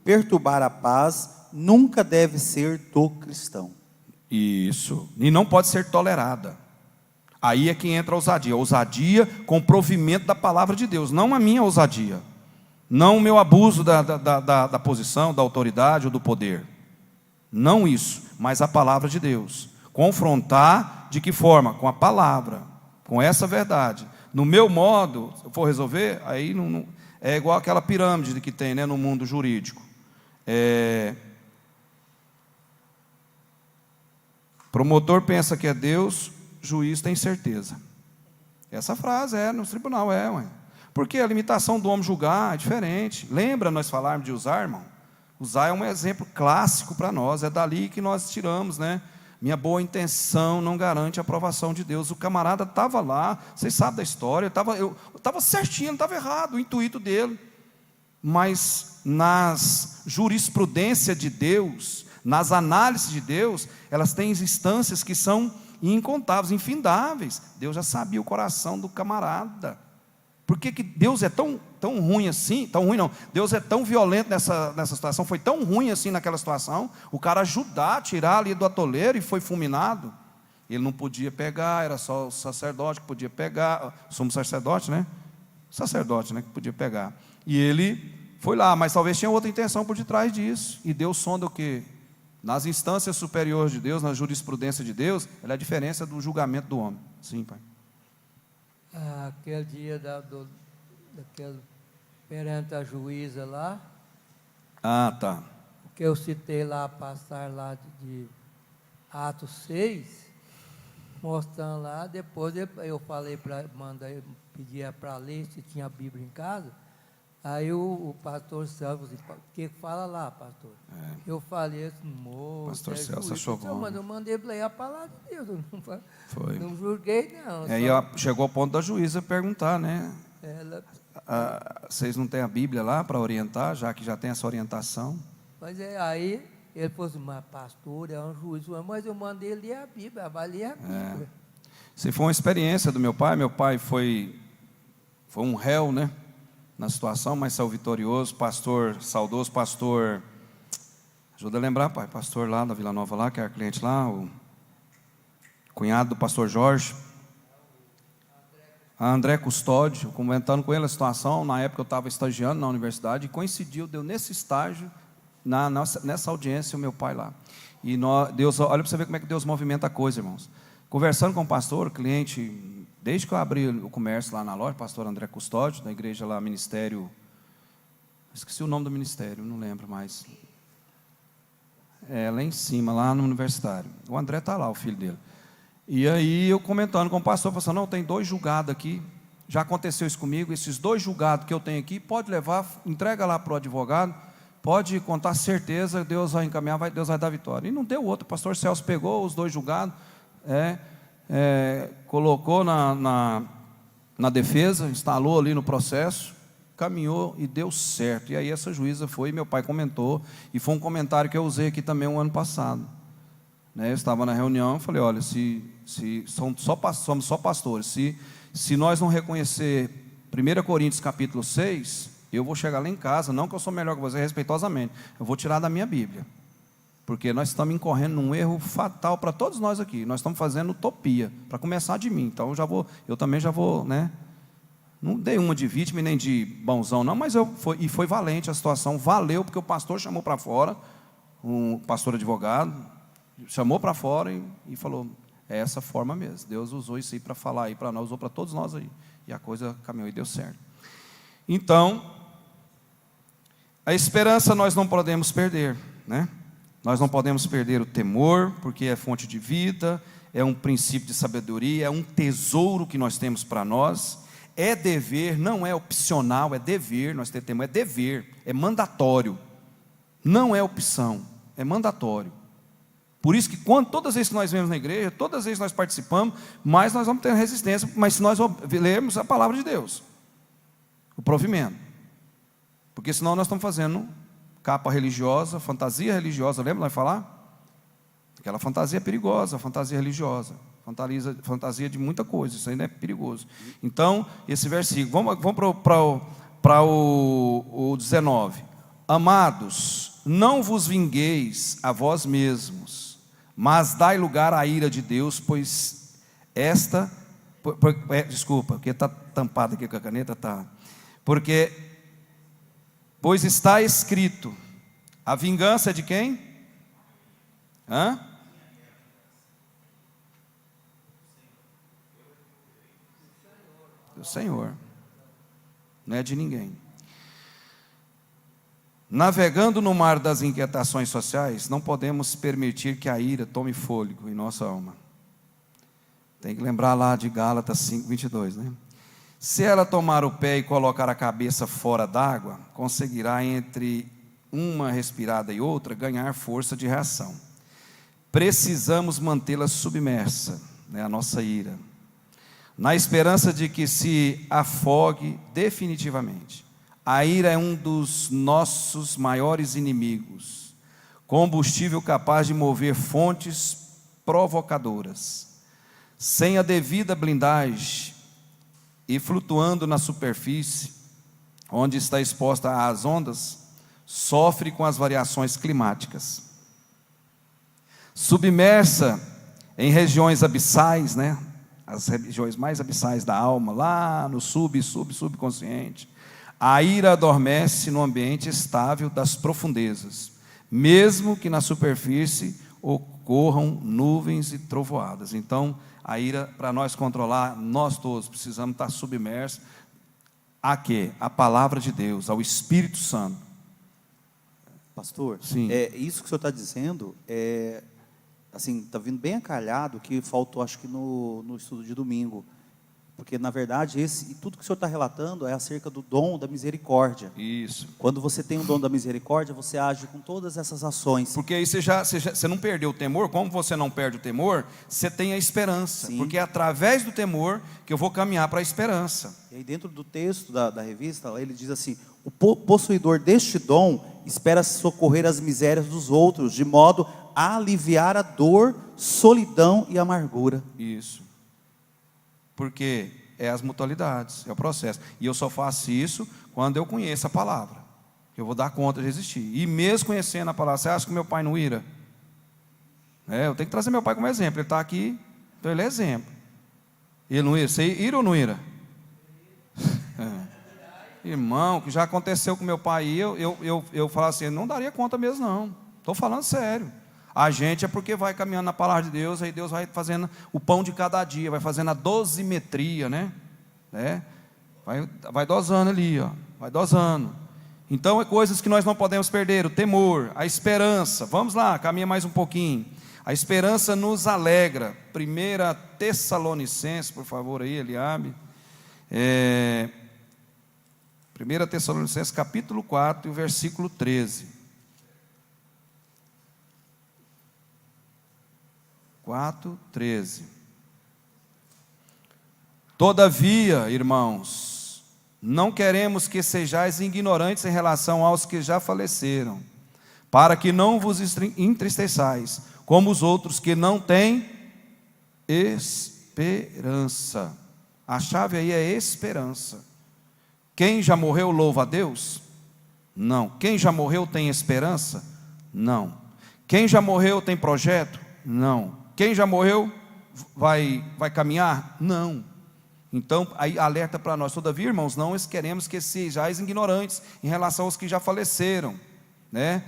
perturbar a paz nunca deve ser do cristão. Isso, e não pode ser tolerada. Aí é que entra a ousadia. A ousadia com o provimento da palavra de Deus, não a minha ousadia. Não o meu abuso da posição, da autoridade ou do poder. Não isso, mas a palavra de Deus. Confrontar de que forma? Com a palavra, com essa verdade. No meu modo, se eu for resolver, aí não, é igual aquela pirâmide que tem, né, no mundo jurídico. Promotor pensa que é Deus, juiz tem certeza. Essa frase no tribunal, ué. Porque a limitação do homem julgar é diferente. Lembra nós falarmos de usar, irmão? Usar é um exemplo clássico para nós, é dali que nós tiramos, né? Minha boa intenção não garante a aprovação de Deus. O camarada estava lá, vocês sabem da história, eu estava certinho, não estava errado, o intuito dele. Mas nas jurisprudência de Deus, nas análises de Deus, elas têm instâncias que são incontáveis, infindáveis. Deus já sabia o coração do camarada. Por que Deus é tão ruim assim? Tão ruim não. Deus é tão violento nessa situação, foi tão ruim assim naquela situação, o cara ajudar a tirar ali do atoleiro e foi fulminado. Ele não podia pegar, era só o sacerdote que podia pegar, somos sacerdote, né? Sacerdote, né, que podia pegar. E ele foi lá, mas talvez tinha outra intenção por detrás disso. E Deus sonda o quê? Nas instâncias superiores de Deus, na jurisprudência de Deus, ela é a diferença do julgamento do homem. Sim, pai. Aquele dia perante a juíza lá. Tá. Que eu citei lá, passar lá de Atos 6, mostrando lá. Depois eu falei pedia para ler se tinha a Bíblia em casa. Aí o pastor Celso disse, o que fala lá, pastor? Eu falei assim, moço, pastor Celso achou bom. Mas eu mandei ler a palavra de Deus, Foi. Não julguei, não. Aí chegou ao ponto da juíza perguntar, né? Vocês não têm a Bíblia lá para orientar, já que já tem essa orientação? Mas aí ele falou assim, mas pastor, é um juiz, mas eu mandei ler a Bíblia, vai ler a Bíblia. Se foi uma experiência do meu pai foi um réu, né? Na situação, mas saiu vitorioso. Pastor, saudoso pastor, ajuda a lembrar, pai, pastor lá da Vila Nova lá, que era cliente lá, o cunhado do pastor Jorge, André Custódio, comentando com ele a situação. Na época eu estava estagiando na universidade e coincidiu, deu nesse estágio, nessa audiência, o meu pai lá. E Deus, olha para você ver como é que Deus movimenta a coisa, irmãos. Conversando com o pastor, cliente, desde que eu abri o comércio lá na loja, pastor André Custódio, da igreja lá, ministério, esqueci o nome do ministério, não lembro mais. Lá em cima, lá no universitário. O André está lá, o filho dele. E aí eu comentando com o pastor, falando, não, tem 2 julgados aqui, já aconteceu isso comigo, esses 2 julgados que eu tenho aqui, pode levar, entrega lá para o advogado, pode contar certeza, Deus vai encaminhar, Deus vai dar vitória. E não deu outro, o pastor Celso pegou os 2 julgados, colocou na defesa, instalou ali no processo, caminhou e deu certo. E aí essa juíza foi, meu pai comentou, e foi um comentário que eu usei aqui também um ano passado. Eu estava na reunião, falei, olha, somos só pastores, se nós não reconhecer 1 Coríntios capítulo 6, eu vou chegar lá em casa, não que eu sou melhor que você, respeitosamente, eu vou tirar da minha Bíblia, porque nós estamos incorrendo num erro fatal para todos nós aqui, nós estamos fazendo utopia, para começar de mim, então eu também já vou, né? Não dei uma de vítima nem de bonzão não, mas foi valente a situação, valeu, porque o pastor chamou para fora, um pastor advogado, chamou para fora e falou, é essa forma mesmo, Deus usou isso aí para falar aí para nós, usou para todos nós aí, e a coisa caminhou e deu certo. Então, a esperança nós não podemos perder, né? Nós não podemos perder o temor, porque é fonte de vida, é um princípio de sabedoria, é um tesouro que nós temos para nós, é dever, não é opcional, é dever, nós temos temor, é dever, é mandatório, não é opção, é mandatório. Por isso que todas as vezes que nós vemos na igreja, todas as vezes que nós participamos, mais nós vamos ter resistência, mas se nós lermos a palavra de Deus, o provimento. Porque senão nós estamos fazendo capa religiosa, fantasia religiosa, lembra nós falar? Aquela fantasia perigosa, fantasia religiosa, fantasia de muita coisa, isso ainda é perigoso. Então, esse versículo, vamos para o 19. Amados, não vos vingueis a vós mesmos, mas dai lugar à ira de Deus, pois desculpa, porque está tampado aqui com a caneta, tá. Pois está escrito, a vingança é de quem? Do Senhor, não é de ninguém. Navegando no mar das inquietações sociais, não podemos permitir que a ira tome fôlego em nossa alma. Tem que lembrar lá de Gálatas 5:22, né? Se ela tomar o pé e colocar a cabeça fora d'água, conseguirá entre uma respirada e outra ganhar força de reação. Precisamos mantê-la submersa, né, a nossa ira, na esperança de que se afogue definitivamente. A ira é um dos nossos maiores inimigos, combustível capaz de mover fontes provocadoras. Sem a devida blindagem e flutuando na superfície, onde está exposta às ondas, sofre com as variações climáticas. Submersa em regiões abissais, né? As regiões mais abissais da alma, lá no subconsciente, a ira adormece no ambiente estável das profundezas, mesmo que na superfície ocorram nuvens e trovoadas. Então, a ira, para nós controlar, nós todos precisamos estar submersos a quê? A palavra de Deus, ao Espírito Santo. Pastor, sim, isso que o senhor está dizendo, assim, está vindo bem acalhado, que faltou, acho que no estudo de domingo. Porque, na verdade, tudo que o senhor está relatando é acerca do dom da misericórdia. Isso. Quando você tem o dom da misericórdia, você age com todas essas ações. Porque aí você não perdeu o temor. Como você não perde o temor, você tem a esperança. Sim. Porque é através do temor que eu vou caminhar para a esperança. E aí, dentro do texto da revista, ele diz assim: o possuidor deste dom espera socorrer as misérias dos outros, de modo a aliviar a dor, solidão e amargura. Isso. Porque é as mutualidades, é o processo. E eu só faço isso quando eu conheço a palavra. Eu vou dar conta de existir. E mesmo conhecendo a palavra, você acha que meu pai não ira? Eu tenho que trazer meu pai como exemplo. Ele está aqui, então ele é exemplo. Ele não ira? Você ira ou não ira? Irmão, que já aconteceu com meu pai, e eu falo assim, não daria conta mesmo não. Estou falando sério. A gente é porque vai caminhando na palavra de Deus, aí Deus vai fazendo o pão de cada dia, vai fazendo a dosimetria, né? Vai dosando ali, ó, vai dosando. Então é coisas que nós não podemos perder: o temor, a esperança. Vamos lá, caminha mais um pouquinho. A esperança nos alegra. 1 Tessalonicenses, por favor, aí, Eliabe. 1 Tessalonicenses, capítulo 4, e o versículo 13. 4:13. Todavia, irmãos, não queremos que sejais ignorantes em relação aos que já faleceram, para que não vos entristeçais, como os outros que não têm esperança. A chave aí é esperança. Quem já morreu louva a Deus? Não. Quem já morreu tem esperança? Não. Quem já morreu tem projeto? Não. Quem já morreu vai caminhar? Não. Então, aí alerta para nós: todavia, irmãos, não queremos que sejais ignorantes em relação aos que já faleceram, né?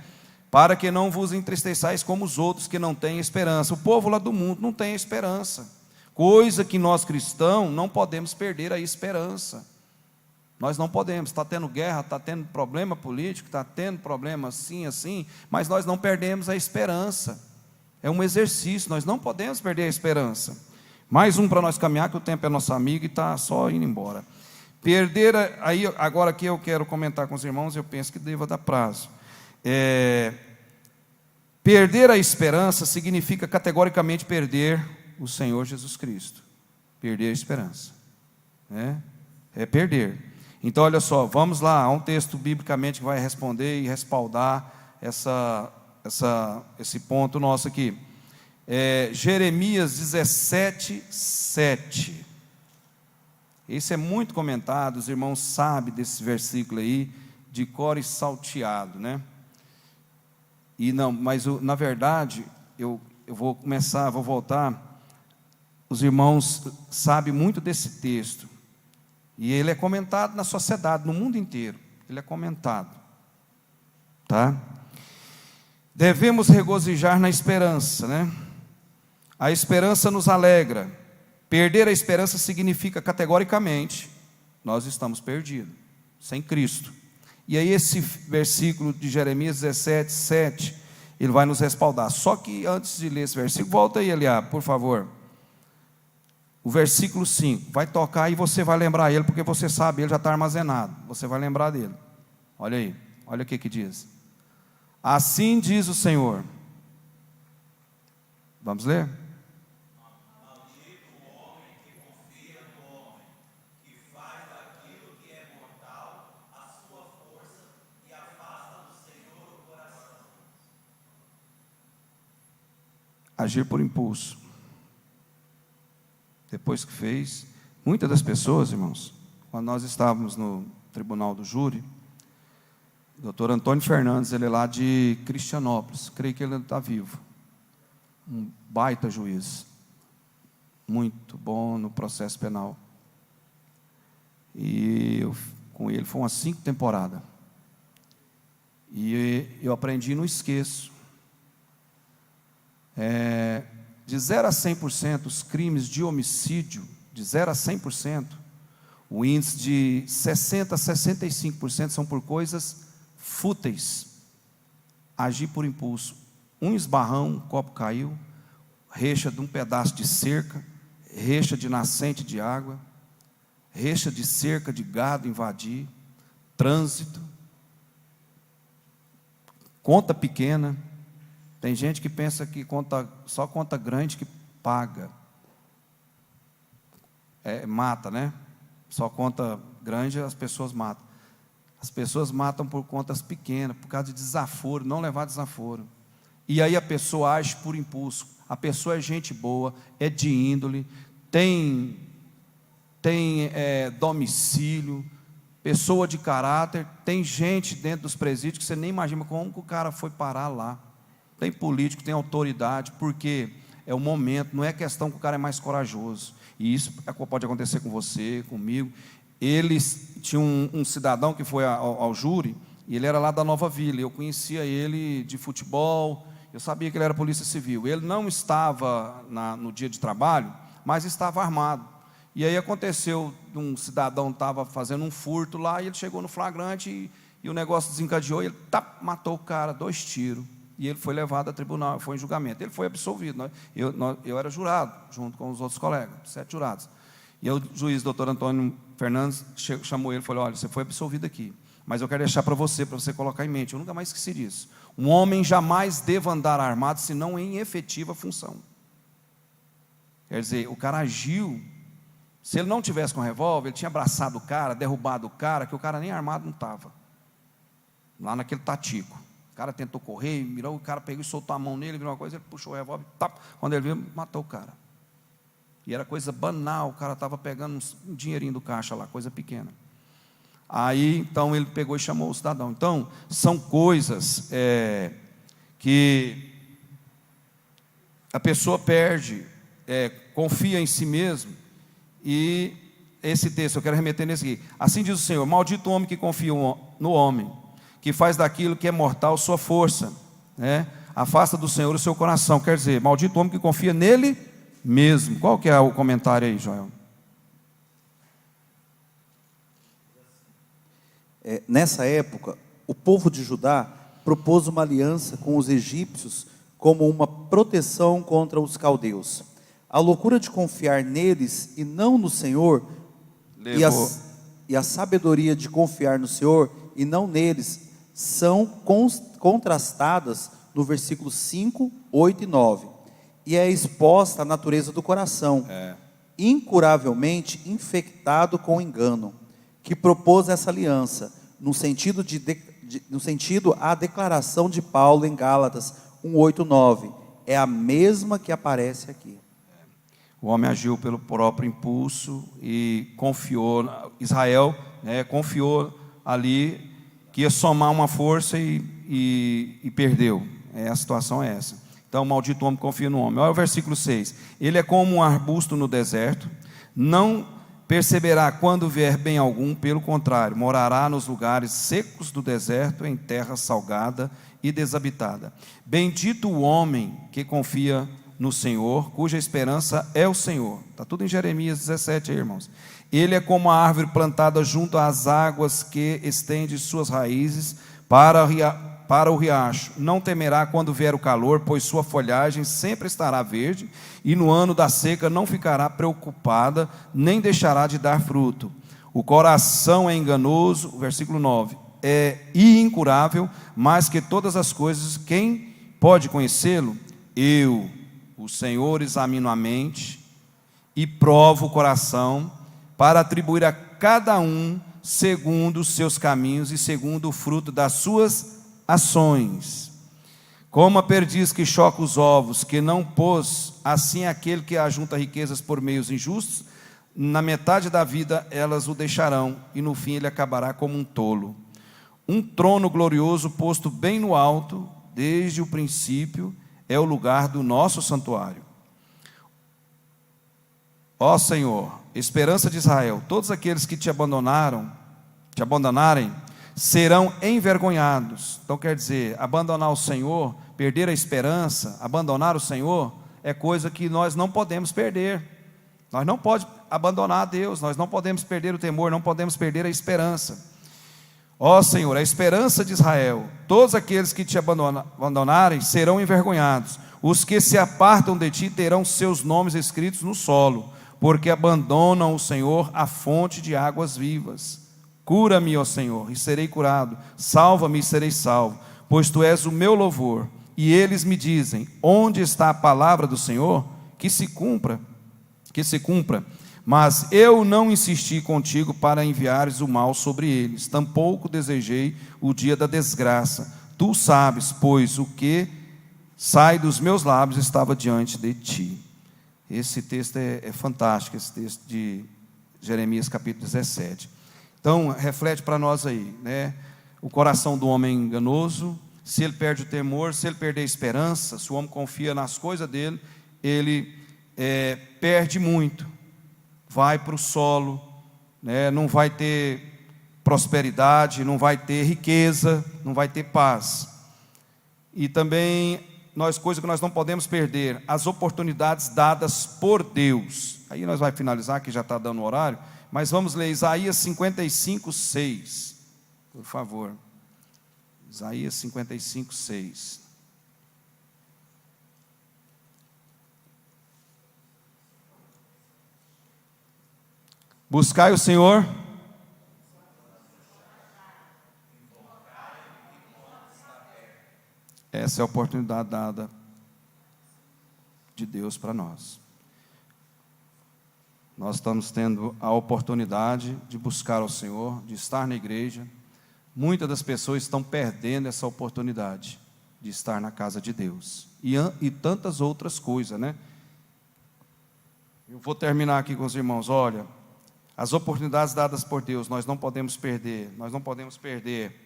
Para que não vos entristeçais como os outros que não têm esperança. O povo lá do mundo não tem esperança, coisa que nós cristãos não podemos perder a esperança. Nós não podemos. Está tendo guerra, está tendo problema político, está tendo problema assim, mas nós não perdemos a esperança. É um exercício, nós não podemos perder a esperança. Mais um para nós caminhar, que o tempo é nosso amigo e está só indo embora. Aí agora aqui eu quero comentar com os irmãos, eu penso que deva dar prazo. Perder a esperança significa categoricamente perder o Senhor Jesus Cristo. Perder a esperança, né? É perder. Então, olha só, vamos lá, há um texto biblicamente que vai responder e respaldar esse ponto nosso aqui. Jeremias 17, 7. Esse é muito comentado, os irmãos sabem desse versículo aí, de cor e salteado, né? E não, mas na verdade, eu vou voltar. Os irmãos sabem muito desse texto, e ele é comentado na sociedade, no mundo inteiro, ele é comentado, tá? Devemos regozijar na esperança, né? A esperança nos alegra. Perder a esperança significa categoricamente, nós estamos perdidos, sem Cristo. E aí esse versículo de Jeremias 17, 7, ele vai nos respaldar. Só que antes de ler esse versículo, volta aí, Eliá, por favor. O versículo 5, vai tocar e você vai lembrar ele, porque você sabe, ele já está armazenado, você vai lembrar dele. Olha aí, olha o que diz. Assim diz o Senhor. Vamos ler? Agir por impulso. Depois que fez, muitas das pessoas, irmãos, quando nós estávamos no tribunal do júri, o doutor Antônio Fernandes, ele é lá de Cristianópolis, creio que ele está vivo, um baita juiz, muito bom no processo penal, e com ele foi umas 5 temporadas, e eu aprendi, não esqueço, de 0 a 100%, os crimes de homicídio, de 0 a 100%, o índice de 60% a 65% são por coisas fúteis. Agir por impulso. Um esbarrão, um copo caiu, recha de um pedaço de cerca, recha de nascente de água, recha de cerca de gado invadir, trânsito, conta pequena. Tem gente que pensa que só conta grande que paga. Mata, né? Só conta grande as pessoas matam. As pessoas matam por contas pequenas, por causa de desaforo, não levar desaforo. E aí a pessoa age por impulso. A pessoa é gente boa, é de índole, tem domicílio, pessoa de caráter. Tem gente dentro dos presídios que você nem imagina como que o cara foi parar lá. Tem político, tem autoridade, porque é o momento, não é questão que o cara é mais corajoso. E isso pode acontecer com você, comigo. Eles tinham um cidadão que foi ao júri, e ele era lá da Nova Vila. Eu conhecia ele de futebol, eu sabia que ele era polícia civil. Ele não estava no dia de trabalho, mas estava armado. E aí aconteceu, um cidadão estava fazendo um furto lá, e ele chegou no flagrante, e o negócio desencadeou, e ele matou o cara, 2 tiros. E ele foi levado a tribunal, foi em julgamento. Ele foi absolvido. Eu era jurado, junto com os outros colegas, 7 jurados. E o juiz, doutor Antônio Fernandes, chamou ele e falou: olha, você foi absolvido aqui, mas eu quero deixar para você colocar em mente, eu nunca mais esqueci disso. Um homem jamais deva andar armado, senão em efetiva função. Quer dizer, o cara agiu, se ele não tivesse com revólver, ele tinha abraçado o cara, derrubado o cara, que o cara nem armado não estava. Lá naquele tatico. O cara tentou correr, mirou, o cara pegou e soltou a mão nele, virou uma coisa, ele puxou o revólver, quando ele viu, matou o cara. E era coisa banal, o cara estava pegando um dinheirinho do caixa lá, coisa pequena. Aí, então, ele pegou e chamou o cidadão. Então, são coisas que a pessoa perde, confia em si mesmo, e esse texto, eu quero remeter nesse aqui. Assim diz o Senhor: maldito o homem que confia no homem, que faz daquilo que é mortal sua força, né? Afasta do Senhor o seu coração. Quer dizer, maldito o homem que confia nele mesmo. Qual que é o comentário aí, Joel? Nessa época, o povo de Judá propôs uma aliança com os egípcios como uma proteção contra os caldeus. A loucura de confiar neles e não no Senhor, e a sabedoria de confiar no Senhor e não neles, são contrastadas no versículo 5, 8 e 9. E é exposta a natureza do coração, incuravelmente infectado com engano, que propôs essa aliança, no sentido a declaração de Paulo em Gálatas 1, 8, 9. É a mesma que aparece aqui. O homem agiu pelo próprio impulso e confiou, Israel, confiou ali que ia somar uma força e perdeu. A situação é essa. Então, o maldito homem confia no homem. Olha o versículo 6. Ele é como um arbusto no deserto, não perceberá quando vier bem algum, pelo contrário, morará nos lugares secos do deserto, em terra salgada e desabitada. Bendito o homem que confia no Senhor, cuja esperança é o Senhor. Está tudo em Jeremias 17, aí, irmãos. Ele é como a árvore plantada junto às águas, que estende suas raízes para o riacho. Não temerá quando vier o calor, pois sua folhagem sempre estará verde, e no ano da seca não ficará preocupada, nem deixará de dar fruto. O coração é enganoso, versículo 9, é incurável, mais que todas as coisas. Quem pode conhecê-lo? Eu, o Senhor, examino a mente e provo o coração, para atribuir a cada um segundo os seus caminhos e segundo o fruto das suas ações. Como a perdiz que choca os ovos, que não pôs, assim aquele que ajunta riquezas por meios injustos, na metade da vida elas o deixarão, e no fim ele acabará como um tolo. Um trono glorioso posto bem no alto, desde o princípio, é o lugar do nosso santuário. Ó Senhor, esperança de Israel, todos aqueles que te abandonarem, serão envergonhados. Então quer dizer, abandonar o Senhor, perder a esperança, abandonar o Senhor, é coisa que nós não podemos perder. Nós não podemos abandonar a Deus, nós não podemos perder o temor, não podemos perder a esperança. Ó Senhor, a esperança de Israel, todos aqueles que te abandonarem serão envergonhados. Os que se apartam de ti terão seus nomes escritos no solo, porque abandonam o Senhor, a fonte de águas vivas. Cura-me, ó Senhor, e serei curado. Salva-me e serei salvo, pois tu és o meu louvor. E eles me dizem: onde está a palavra do Senhor? Que se cumpra. Mas eu não insisti contigo para enviares o mal sobre eles, tampouco desejei o dia da desgraça. Tu sabes, pois o que sai dos meus lábios estava diante de ti. Esse texto é fantástico, esse texto de Jeremias capítulo 17. Então, reflete para nós aí, né? O coração do homem é enganoso. Se ele perde o temor, se ele perder a esperança, se o homem confia nas coisas dele, ele perde muito. Vai para o solo, né? Não vai ter prosperidade, não vai ter riqueza, não vai ter paz. E também, coisa que nós não podemos perder, as oportunidades dadas por Deus. Aí nós vamos finalizar, que já está dando o horário, mas vamos ler Isaías 55, 6, por favor. Isaías 55, 6. Buscai o Senhor. Essa é a oportunidade dada de Deus para nós. Nós estamos tendo a oportunidade de buscar ao Senhor, de estar na igreja. Muitas das pessoas estão perdendo essa oportunidade de estar na casa de Deus. E tantas outras coisas, né? Eu vou terminar aqui com os irmãos. Olha, as oportunidades dadas por Deus, nós não podemos perder. Nós não podemos perder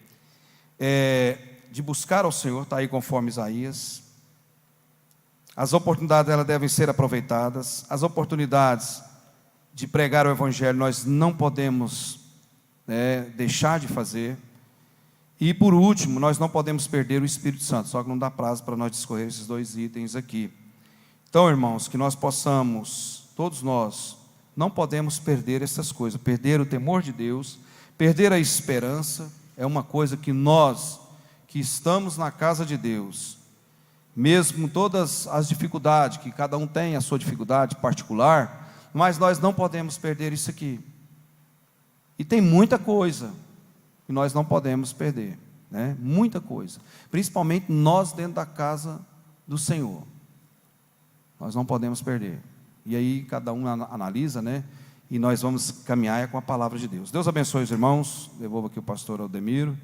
de buscar ao Senhor, está aí conforme Isaías. As oportunidades, elas devem ser aproveitadas. As oportunidades de pregar o Evangelho, nós não podemos deixar de fazer. E por último, nós não podemos perder o Espírito Santo, só que não dá prazo para nós discorrer esses dois itens aqui. Então, irmãos, que nós possamos, todos nós, não podemos perder essas coisas, perder o temor de Deus, perder a esperança. É uma coisa que nós, que estamos na casa de Deus, mesmo todas as dificuldades, que cada um tem a sua dificuldade particular, mas nós não podemos perder isso aqui. E tem muita coisa que nós não podemos perder. né? Muita coisa. Principalmente nós dentro da casa do Senhor. Nós não podemos perder. E aí cada um analisa, né? E nós vamos caminhar com a palavra de Deus. Deus abençoe os irmãos. Devolvo aqui o pastor Aldemiro.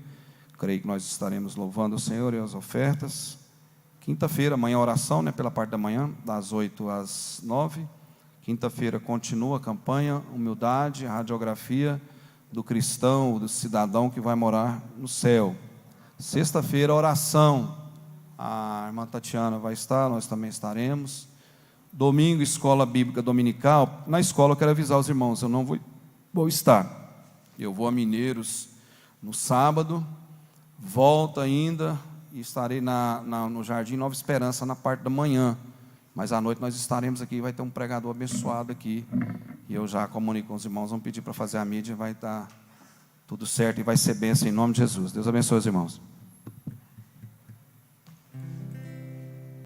Creio que nós estaremos louvando o Senhor e as ofertas. Quinta-feira, amanhã oração, né? Pela parte da manhã, das 8 às 9. Quinta-feira continua a campanha, humildade, a radiografia do cristão, do cidadão que vai morar no céu. Sexta-feira, oração. A irmã Tatiana vai estar, nós também estaremos. Domingo, escola bíblica dominical. Na escola eu quero avisar os irmãos, eu não vou estar. Eu vou a Mineiros no sábado, volto ainda e estarei no Jardim Nova Esperança na parte da manhã. Mas à noite nós estaremos aqui, vai ter um pregador abençoado aqui. E eu já comunico com os irmãos, vamos pedir para fazer a mídia, vai estar tudo certo e vai ser bênção em nome de Jesus. Deus abençoe os irmãos.